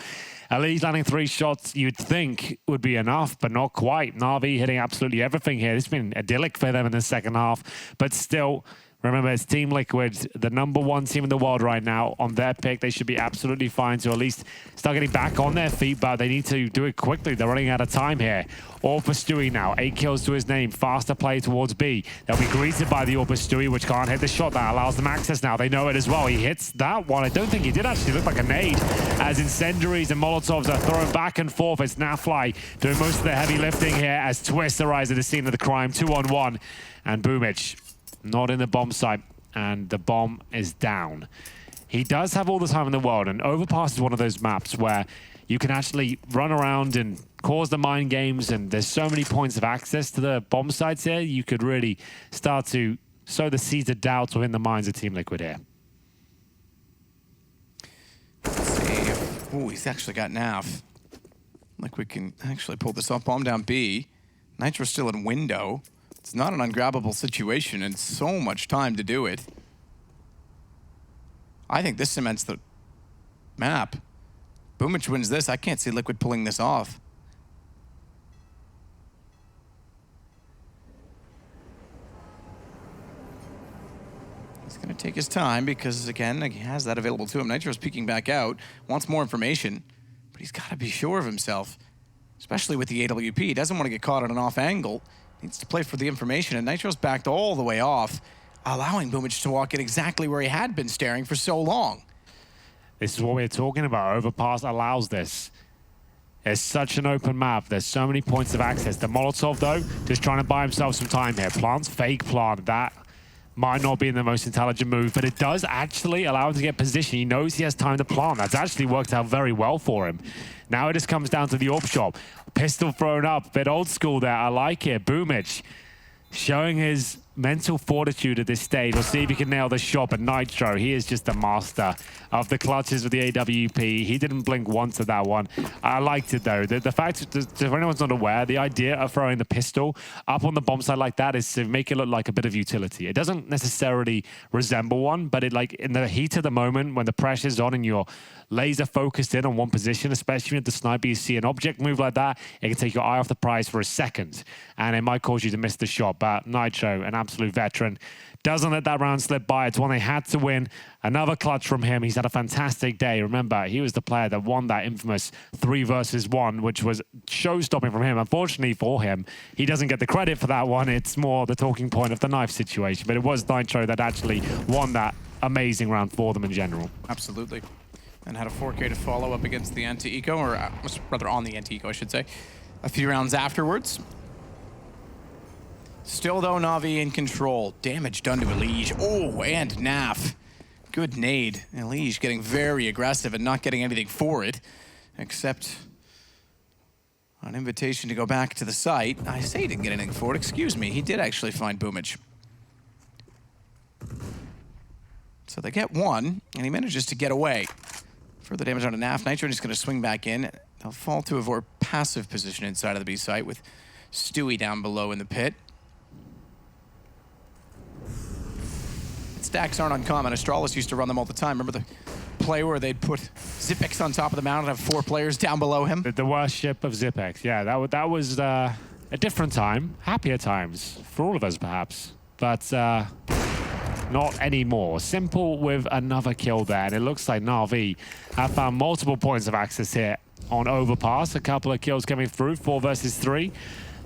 Elige landing 3 shots you'd think would be enough, but not quite. NaVi hitting absolutely everything here. It's been idyllic for them in the second half, but still, Remember, it's Team Liquid, the #1 team in the world right now. On their pick, they should be absolutely fine to at least start getting back on their feet, but they need to do it quickly. They're running out of time here. Orpa Stewie now, 8 kills to his name. Faster play towards B. They'll be greeted by the Orpa Stewie, which can't hit the shot. That allows them access now. They know it as well. He hits that one. I don't think he did actually. Look like a nade as incendiaries and molotovs are thrown back and forth. It's NaVi doing most of the heavy lifting here as Twist arrives at the scene of the crime. 2-on-1. And Boomich not in the bomb site, and the bomb is down. He does have all the time in the world, and Overpass is one of those maps where you can actually run around and cause the mind games, and there's so many points of access to the bomb sites here, you could really start to sow the seeds of doubt within the minds of Team Liquid here. Let's see. Oh, he's actually got Nav. Liquid can actually pull this off. Bomb down B. Nitro's still in window. It's not an ungrabbable situation, and so much time to do it. I think this cements the map. Boomich wins this. I can't see Liquid pulling this off. He's going to take his time because, again, he has that available to him. Nitro's peeking back out, wants more information, but he's got to be sure of himself, especially with the AWP. He doesn't want to get caught at an off angle. Needs to play for the information, and Nitro's backed all the way off, allowing Boomich to walk in exactly where he had been staring for so long. This is what we're talking about. Overpass allows this. It's such an open map. There's so many points of access. The Molotov, though, just trying to buy himself some time here. Plants, fake plant. That might not be the most intelligent move, but it does actually allow him to get position. He knows he has time to plant. That's actually worked out very well for him. Now it just comes down to the AWP shop. Pistol thrown up, bit old school there. I like it. Boomich showing his mental fortitude at this stage. We'll see if he can nail the shot, but Nitro, he is just a master of the clutches with the AWP. He didn't blink once at that one. I liked it, though. The fact, if anyone's not aware, the idea of throwing the pistol up on the bomb side like that is to make it look like a bit of utility. It doesn't necessarily resemble one, but it, like, in the heat of the moment, when the pressure's on and you're laser focused in on one position, especially with the sniper, you see an object move like that, it can take your eye off the prize for a second, and it might cause you to miss the shot. But Nitro, an absolute veteran, doesn't let that round slip by. It's one they had to win. Another clutch from him. He's had a fantastic day. Remember, he was the player that won that infamous 3 versus 1, which was show-stopping from him. Unfortunately for him, he doesn't get the credit for that one. It's more the talking point of the knife situation. But it was Nitro that actually won that amazing round for them in general. Absolutely. And had a 4K to follow up against the anti-eco, or rather on the anti-eco, I should say, a few rounds afterwards. Still, though, NaVi in control. Damage done to Elige. Oh, and Nav. Good nade. Elige getting very aggressive and not getting anything for it, except an invitation to go back to the site. I say he didn't get anything for it. Excuse me. He did actually find Boomich. So they get one, and he manages to get away. Further damage on a Nav. Nitro just going to swing back in. They'll fall to a more passive position inside of the B site with Stewie down below in the pit. Stacks aren't uncommon. Astralis used to run them all the time. Remember the play where they'd put Zipex on top of the mountain and have 4 players down below him? The worst ship of Zipex. Yeah, that was a different time. Happier times for all of us, perhaps. But not anymore. Simple with another kill there. And it looks like NaVi have found multiple points of access here on Overpass. A couple of kills coming through. 4 versus 3.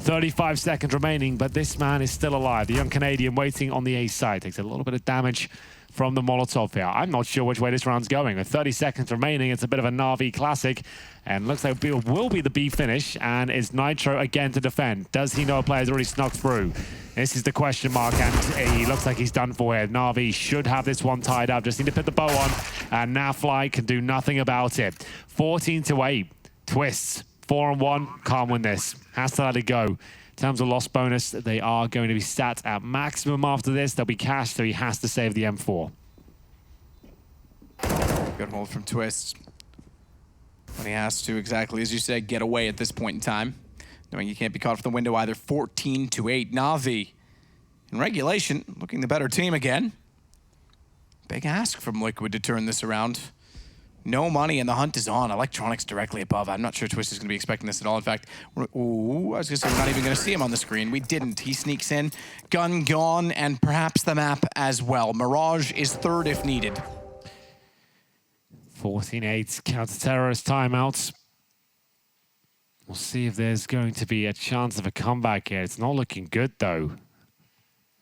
35 seconds remaining, but this man is still alive. The young Canadian waiting on the A side. Takes a little bit of damage from the Molotov here. I'm not sure which way this round's going. With 30 seconds remaining, it's a bit of a NaVi classic. And looks like it will be the B finish. And it's Nitro again to defend. Does he know a player's already snuck through? This is the question mark, and he looks like he's done for here. NaVi should have this one tied up. Just need to put the bow on, and NaVi can do nothing about it. 14-8. Twists. 4-on-1, can't win this. Has to let it go. In terms of loss bonus, they are going to be sat at maximum after this. They'll be cashed, so he has to save the M4. Good hold from Twists. When he has to, exactly as you said, get away at this point in time. Knowing you can't be caught off the window either. 14-8. NaVi, in regulation, looking the better team again. Big ask from Liquid to turn this around. No money, and the hunt is on. Electronics directly above. I'm not sure Twist is going to be expecting this at all. In fact, I was going to say we're not even going to see him on the screen. We didn't. He sneaks in. Gun gone, and perhaps the map as well. Mirage is third if needed. 14-8 counter-terrorist timeouts. We'll see if there's going to be a chance of a comeback here. It's not looking good, though.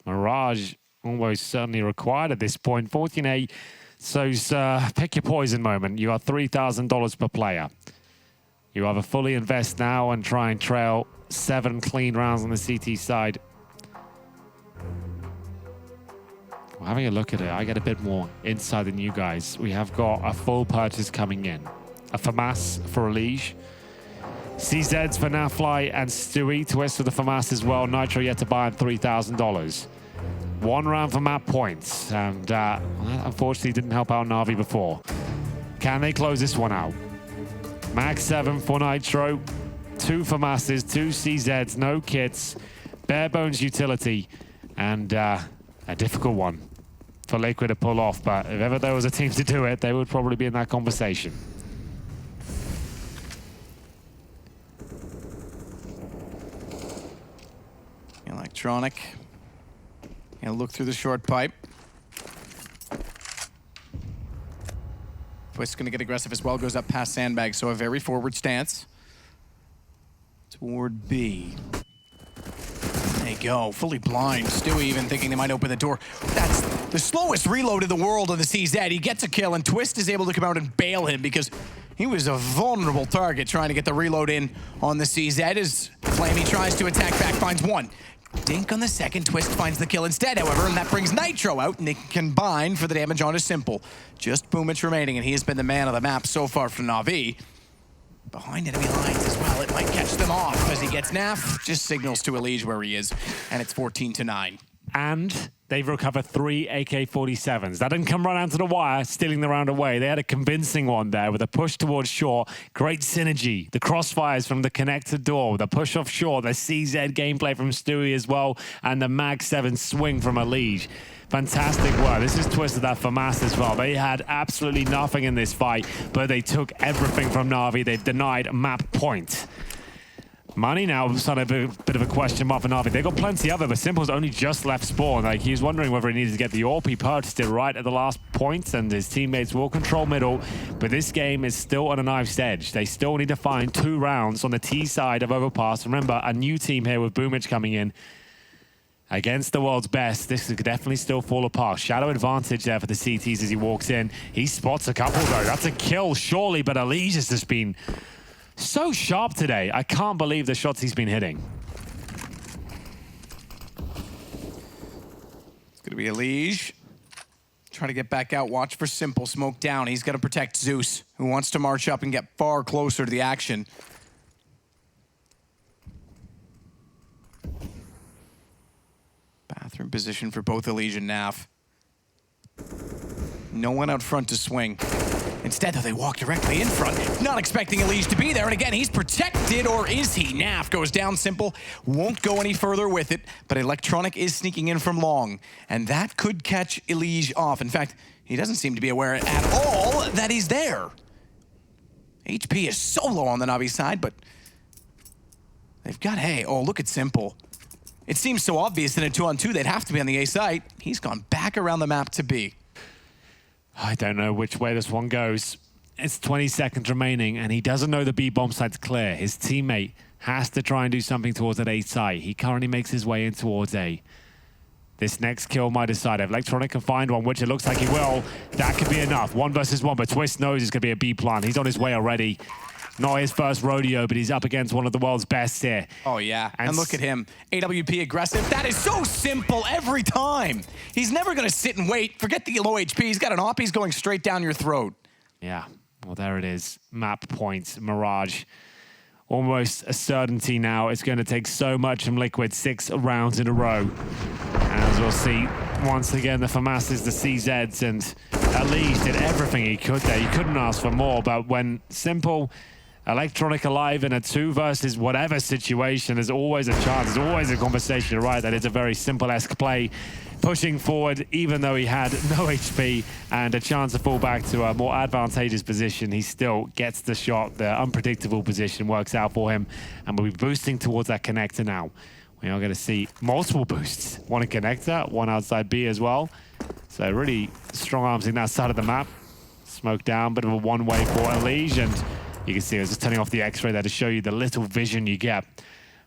Mirage almost certainly required at this point. 14-8. So pick your poison moment. You got $3,000 per player. You either fully invest now and try and trail 7 clean rounds on the CT side. Well, having a look at it, I get a bit more insight than you guys. We have got a full purchase coming in. A FAMAS for Elige. CZs for NaVi and Stewie. Twist for the FAMAS as well. Nitro yet to buy at $3,000. 1 round for map points, and that unfortunately didn't help out NaVi before. Can they close this one out? Max 7 for Nitro, 2 FAMASes, 2 CZs, no kits, bare bones utility, and a difficult one for Liquid to pull off. But if ever there was a team to do it, they would probably be in that conversation. Electronic. He'll look through the short pipe. Twist's going to get aggressive as well. Goes up past Sandbag, so a very forward stance. Toward B. There you go. Fully blind. Stewie even thinking they might open the door. That's the slowest reload in the world on the CZ. He gets a kill, and Twist is able to come out and bail him because he was a vulnerable target trying to get the reload in on the CZ. As Flamey tries to attack back, finds one. Dink on the second. Twist finds the kill instead, however, and that brings Nitro out, and they can combine for the damage on his Simple. Just Boomich remaining, and he has been the man of the map so far for NaVi. Behind enemy lines as well. It might catch them off as he gets NAF. Just signals to Elige where he is, and it's 14-9. And they've recovered 3 AK-47s. That didn't come right down to the wire, stealing the round away. They had a convincing one there with a push towards short. Great synergy. The crossfires from the connected door, the push off short, the CZ gameplay from Stewie as well, and the Mag 7 swing from Elige. Fantastic work. This is Twisted that FAMAS as well. They had absolutely nothing in this fight, but they took everything from NaVi. They've denied map point. Money now is sort of a bit of a question mark for NaVi. They've got plenty of it, but Simple's only just left spawn. Like, he was wondering whether he needed to get the AWP. He purchased it right at the last point, and his teammates will control middle. But this game is still on a knife's edge. They still need to find 2 rounds on the T side of Overpass. Remember, a new team here with Boomich coming in. Against the world's best, this could definitely still fall apart. Shadow advantage there for the CTs as he walks in. He spots a couple, though. That's a kill, surely, but Elige has just been so sharp today. I can't believe the shots he's been hitting. It's going to be Elige. Try to get back out. Watch for Simple. Smoke down. He's got to protect Zeus, who wants to march up and get far closer to the action. Bathroom position for both Elige and NAF. No one out front to swing. Instead, though, they walk directly in front, not expecting Elige to be there. And again, he's protected, or is he? NAF goes down. Simple won't go any further with it, but Electronic is sneaking in from long, and that could catch Elige off. In fact, he doesn't seem to be aware at all that he's there. HP is so low on the NaVi side, but they've got, hey, oh, look at Simple. It seems so obvious in a 2-on-2 they'd have to be on the A site. He's gone back around the map to B. I don't know which way this one goes. It's 20 seconds remaining, and he doesn't know the B bomb site's clear. His teammate has to try and do something towards that A site. He currently makes his way in towards A. This next kill might decide. If Electronic can find one, which it looks like he will, that could be enough. 1 versus 1, but Twist knows it's going to be a B plan. He's on his way already. Not his first rodeo, but he's up against one of the world's best here. Oh, yeah. And look at him. AWP aggressive. That is so simple every time. He's never going to sit and wait. Forget the low HP. He's got an op. He's going straight down your throat. Yeah. Well, there it is. Map points. Mirage. Almost a certainty now. It's going to take so much from Liquid. 6 rounds in a row. As we'll see, once again, the FAMASes, the CZs, and Elige did everything he could there. You couldn't ask for more, but when Simple, Electronic alive in a 2 versus whatever situation, there's always a chance, there's always a conversation, right? That it's a very Simple-esque play. pushing forward, even though he had no HP and a chance to fall back to a more advantageous position. He still gets the shot. The unpredictable position works out for him, and we'll be boosting towards that connector now. We are going to see multiple boosts. One in connector, one outside B as well. So really strong arms in that side of the map. Smoke down, bit of a one-way for Elige, and you can see I was just turning off the X-ray there to show you the little vision you get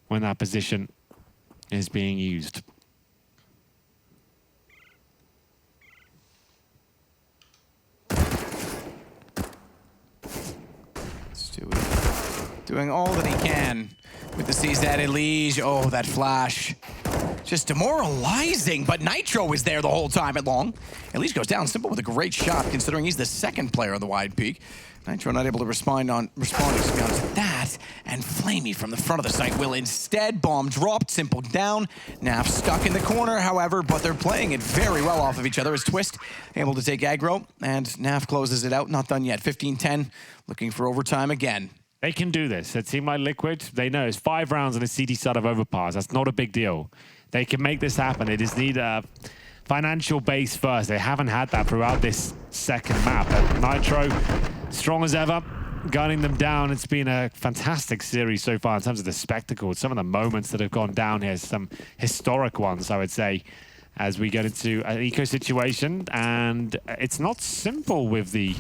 when that position is being used. Stewie doing all that he can with the CZ Elige. Oh, that flash. Just demoralizing, but Nitro was there the whole time at long. Elige goes down Simple with a great shot, considering he's the second player on the wide peak. Nitro not able to respond to that, and Flamey from the front of the site will instead. Bomb dropped, Simple down. Naf stuck in the corner, however, but they're playing it very well off of each other as Twist able to take aggro, and Naf closes it out. Not done yet. 15-10, looking for overtime again. They can do this. A team like Liquid, they know it's 5 rounds on the CD side of Overpass. That's not a big deal. They can make this happen. They just need a financial base first. They haven't had that throughout this second map. But Nitro, strong as ever, gunning them down. It's been a fantastic series so far in terms of the spectacle. Some of the moments that have gone down here, some historic ones, I would say, as we get into an eco situation. And it's not simple with the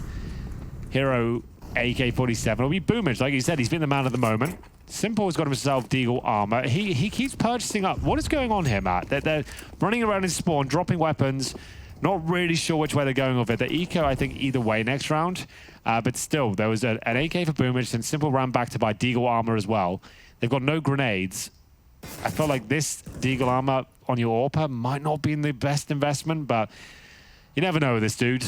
hero AK-47. It'll be Boomage. Like you said, he's been the man of the moment. Simple has got himself Deagle armor. He keeps purchasing up. What is going on here, Matt? They're running around in spawn, dropping weapons, not really sure which way they're going with it. The eco, I think, either way next round. But still, there was an AK for Boomage, and Simple ran back to buy Deagle armor as well. They've got no grenades. I felt like this Deagle armor on your AWP might not be the best investment, but you never know with this dude.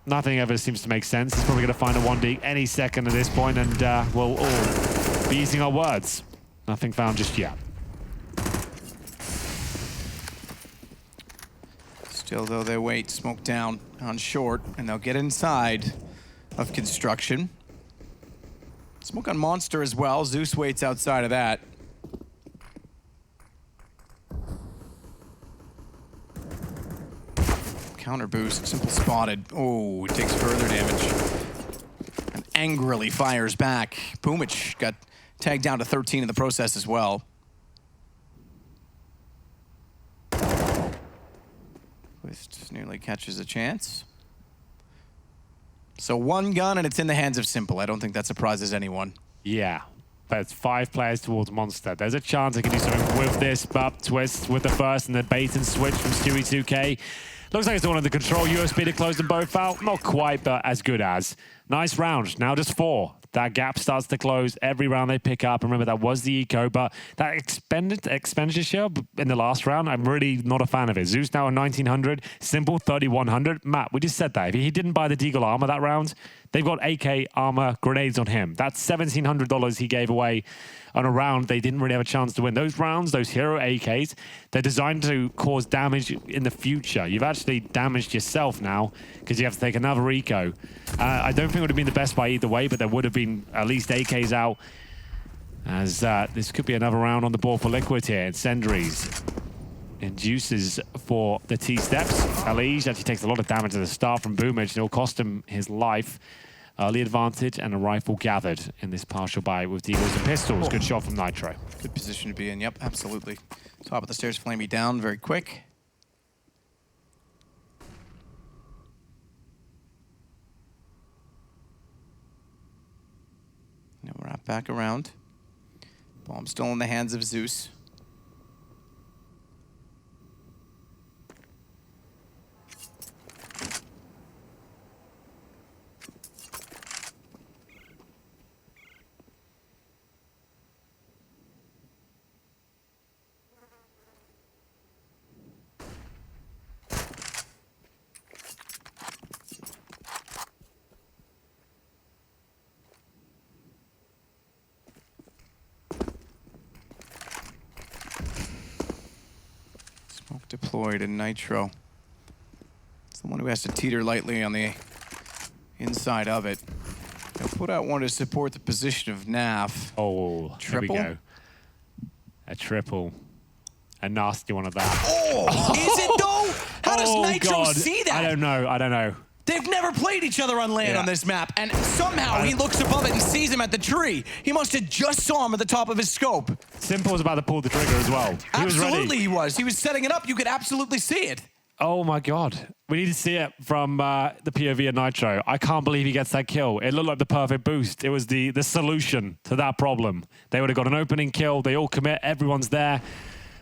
Nothing ever seems to make sense. He's probably going to find a 1D any second at this point, and we'll all be using our words. Nothing found just yet. Still, though, they wait. Smoke down on short, and they'll get inside of construction. Smoke on Monster as well. Zeus waits outside of that. Counter boost, Simple spotted. Oh, it takes further damage. And angrily fires back. Boomage got tagged down to 13 in the process as well. Twist nearly catches a chance. So one gun and it's in the hands of Simple. I don't think that surprises anyone. Yeah, but it's 5 players towards Monster. There's a chance they can do something with this, but Twist with the first and the bait and switch from Stewie 2K. Looks like it's all under control. USB to close them both out. Not quite, but as good as. Nice round. Now just 4. That gap starts to close every round they pick up. Remember, that was the eco, but that expenditure in the last round, I'm really not a fan of it. Zeus now at 1,900. Simple 3,100. Matt, we just said that. If he didn't buy the Deagle armor that round, they've got AK armor grenades on him. That's $1,700 he gave away on a round they didn't really have a chance to win. Those rounds, those hero AKs, they're designed to cause damage in the future. You've actually damaged yourself now because you have to take another eco. I don't think it would have been the best buy either way, but there would have been at least AKs out, as this could be another round on the board for Liquid here. Incendiaries induces for the T-steps. Elige actually takes a lot of damage at the start from Boomage, and it will cost him his life. Early advantage and a rifle gathered in this partial buy with Deagles and pistols. Good shot from Nitro. Good position to be in. Yep, absolutely. Top of the stairs, Flamey down very quick. Now wrap back around. Bomb still in the hands of Zeus. Smoke deployed in Nitro. It's the one who has to teeter lightly on the inside of it. They'll put out one to support the position of Nav. Oh, triple. Here we go. A triple. A nasty one of that. Oh, is it though? How does Nitro God. see that? I don't know. They've never played each other on land Yeah. on this map, and somehow he looks above it and sees him at the tree. He must have just saw him at the top of his scope. Simple was about to pull the trigger as well. He was ready. Absolutely he was. He was setting it up. You could absolutely see it. Oh my God. We need to see it from the POV of Nitro. I can't believe he gets that kill. It looked like the perfect boost. It was the solution to that problem. They would have got an opening kill. They all commit. Everyone's there.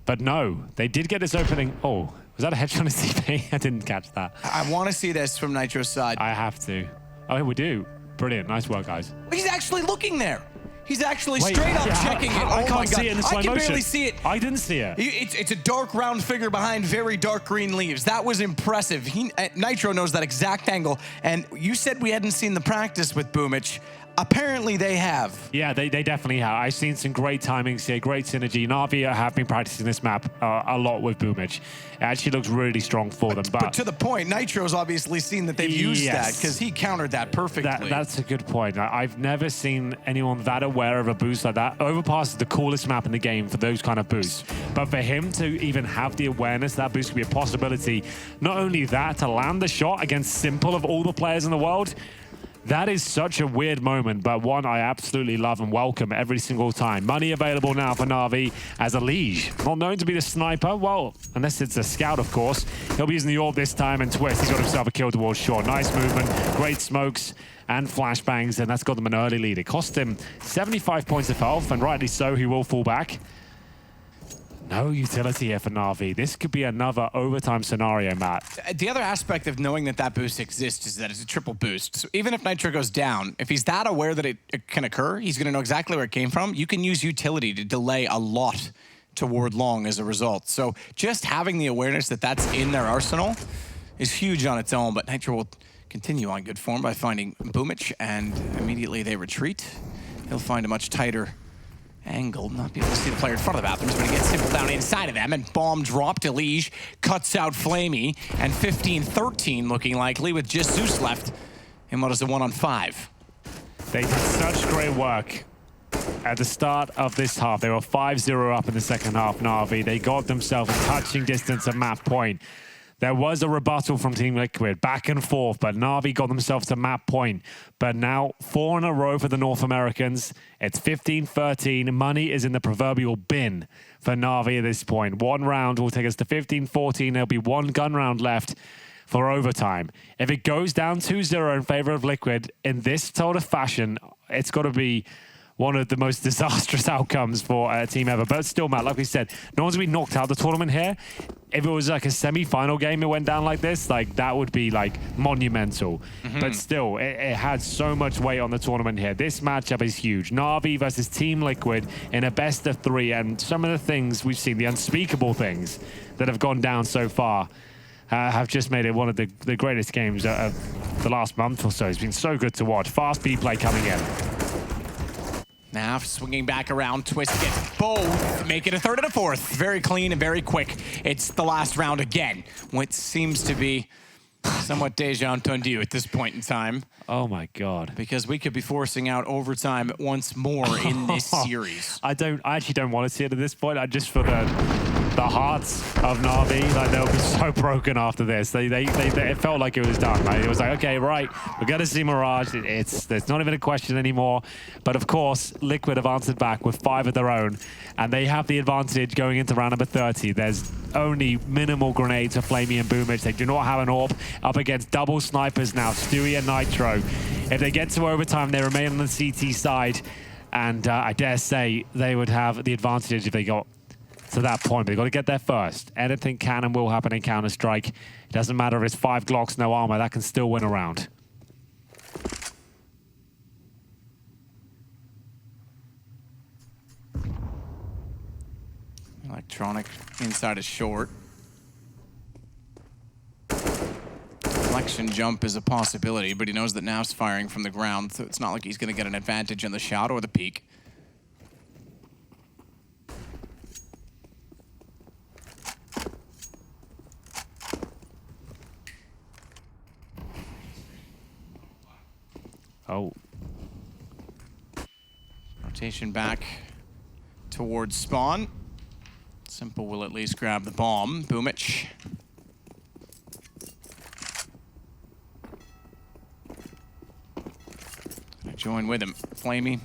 But no, they did get this opening. Oh, was that a headshot on his TP? I didn't catch that. I want to see this from Nitro's side. I have to. Oh, we do. Brilliant. Nice work, guys. He's actually looking there. He's actually Wait, straight up yeah, checking it. I Oh can't my see God. it in slow I can motion. barely see it. I didn't see it. It's a dark round figure behind very dark green leaves. That was impressive. Nitro knows that exact angle. And you said we hadn't seen the practice with Boomich. Apparently they have. Yeah, they definitely have. I've seen some great timings here, great synergy. NaVi have been practicing this map a lot with Boomich. It actually looks really strong for them. But to the point, Nitro's obviously seen that they've used that because he countered that perfectly. That's a good point. I've never seen anyone that aware of a boost like that. Overpass is the coolest map in the game for those kind of boosts. But for him to even have the awareness that boost could be a possibility, not only that, to land the shot against Simple of all the players in the world, that is such a weird moment, but one I absolutely love and welcome every single time. Money available now for NaVi as a Liege. Not known to be the sniper, well, unless it's a scout, of course. He'll be using the orb this time and twist. He's got himself a kill towards short. Nice movement, great smokes and flashbangs, and that's got them an early lead. It cost him 75 points of health, and rightly so, he will fall back. No utility here for NaVi. This could be another overtime scenario, Matt. The other aspect of knowing that that boost exists is that it's a triple boost. So even if Nitro goes down, if he's that aware that it can occur, he's going to know exactly where it came from. You can use utility to delay a lot toward long as a result. So just having the awareness that that's in their arsenal is huge on its own, but Nitro will continue on good form by finding Boomich, and immediately they retreat. He'll find a much tighter angle, not be able to see the player in front of the bathrooms, but he gets Simple down inside of them, and bomb drop to Liege, cuts out Flamey, and 15-13 looking likely with just Zeus left in what is a 1-on-5. They did such great work at the start of this half. They were 5-0 up in the second half, NaVi. They got themselves a touching distance of map point. There was a rebuttal from Team Liquid, back and forth, but NaVi got themselves to map point. But now 4 in a row for the North Americans. It's 15-13. Money is in the proverbial bin for NaVi at this point. One round will take us to 15-14. There'll be one gun round left for overtime. If it goes down 2-0 in favor of Liquid in this sort of fashion, it's got to be one of the most disastrous outcomes for a team ever. But still, Matt, like we said, no one's been knocked out of the tournament here. If it was like a semi-final game, it went down like this, like that would be like monumental. But still, it had so much weight on the tournament here. This matchup is huge. NaVi versus Team Liquid in a best of 3, and some of the things we've seen, the unspeakable things that have gone down so far, have just made it one of the greatest games of the last month or so. It's been so good to watch. Fast B play coming in. Now swinging back around, Twist gets both, make it a third and a fourth. Very clean and very quick. It's the last round again, what seems to be somewhat déjà entendu at this point in time. Oh my God. Because we could be forcing out overtime once more in this series. I actually don't want to see it at this point. I just for the hearts of NaVi, like they'll be so broken after this. It felt like it was done. Like, it was like, okay, right, we're gonna see Mirage. There's not even a question anymore. But of course, Liquid have answered back with 5 of their own, and they have the advantage going into round number 30. There's only minimal grenades for Flamey and Boomich. They do not have an AWP up against double snipers now, Stewie and Nitro. If they get to overtime, they remain on the CT side, and I dare say they would have the advantage if they got to that point. But they've got to get there first. Anything can and will happen in Counter-Strike. It doesn't matter if it's 5 Glocks, no armor. That can still win a round. Electronic inside is short. Deflection jump is a possibility, but he knows that Nav's firing from the ground, so it's not like he's going to get an advantage in the shot or the peek. Oh. Rotation back towards spawn. Simple will at least grab the bomb. Boomich. Join with him. Flamey.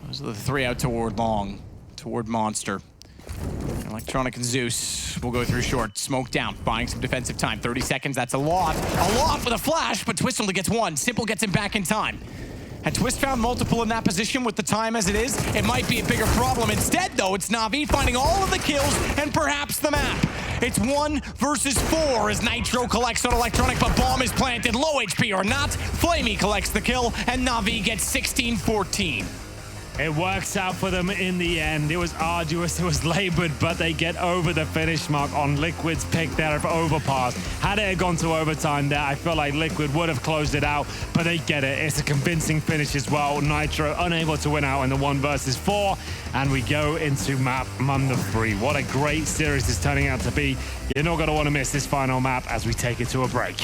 Those are the three out toward long, toward Monster. Electronic and Zeus will go through short. Smoke down, buying some defensive time. 30 seconds, that's a lot. A lot with a flash, but Twist only gets one. Simple gets him back in time. Had Twist found multiple in that position with the time as it is, it might be a bigger problem. Instead, though, it's NaVi finding all of the kills and perhaps the map. It's 1 versus 4 as Nitro collects on Electronic, but bomb is planted. Low HP or not, Flamey collects the kill, and NaVi gets 16-14. It works out for them in the end. It was arduous, it was labored, but they get over the finish mark on Liquid's pick there for Overpass. Had it gone to overtime there, I feel like Liquid would have closed it out, but they get it. It's a convincing finish as well. Nitro unable to win out in the 1 versus 4, and we go into map number 3. What a great series this is turning out to be. You're not going to want to miss this final map as we take it to a break.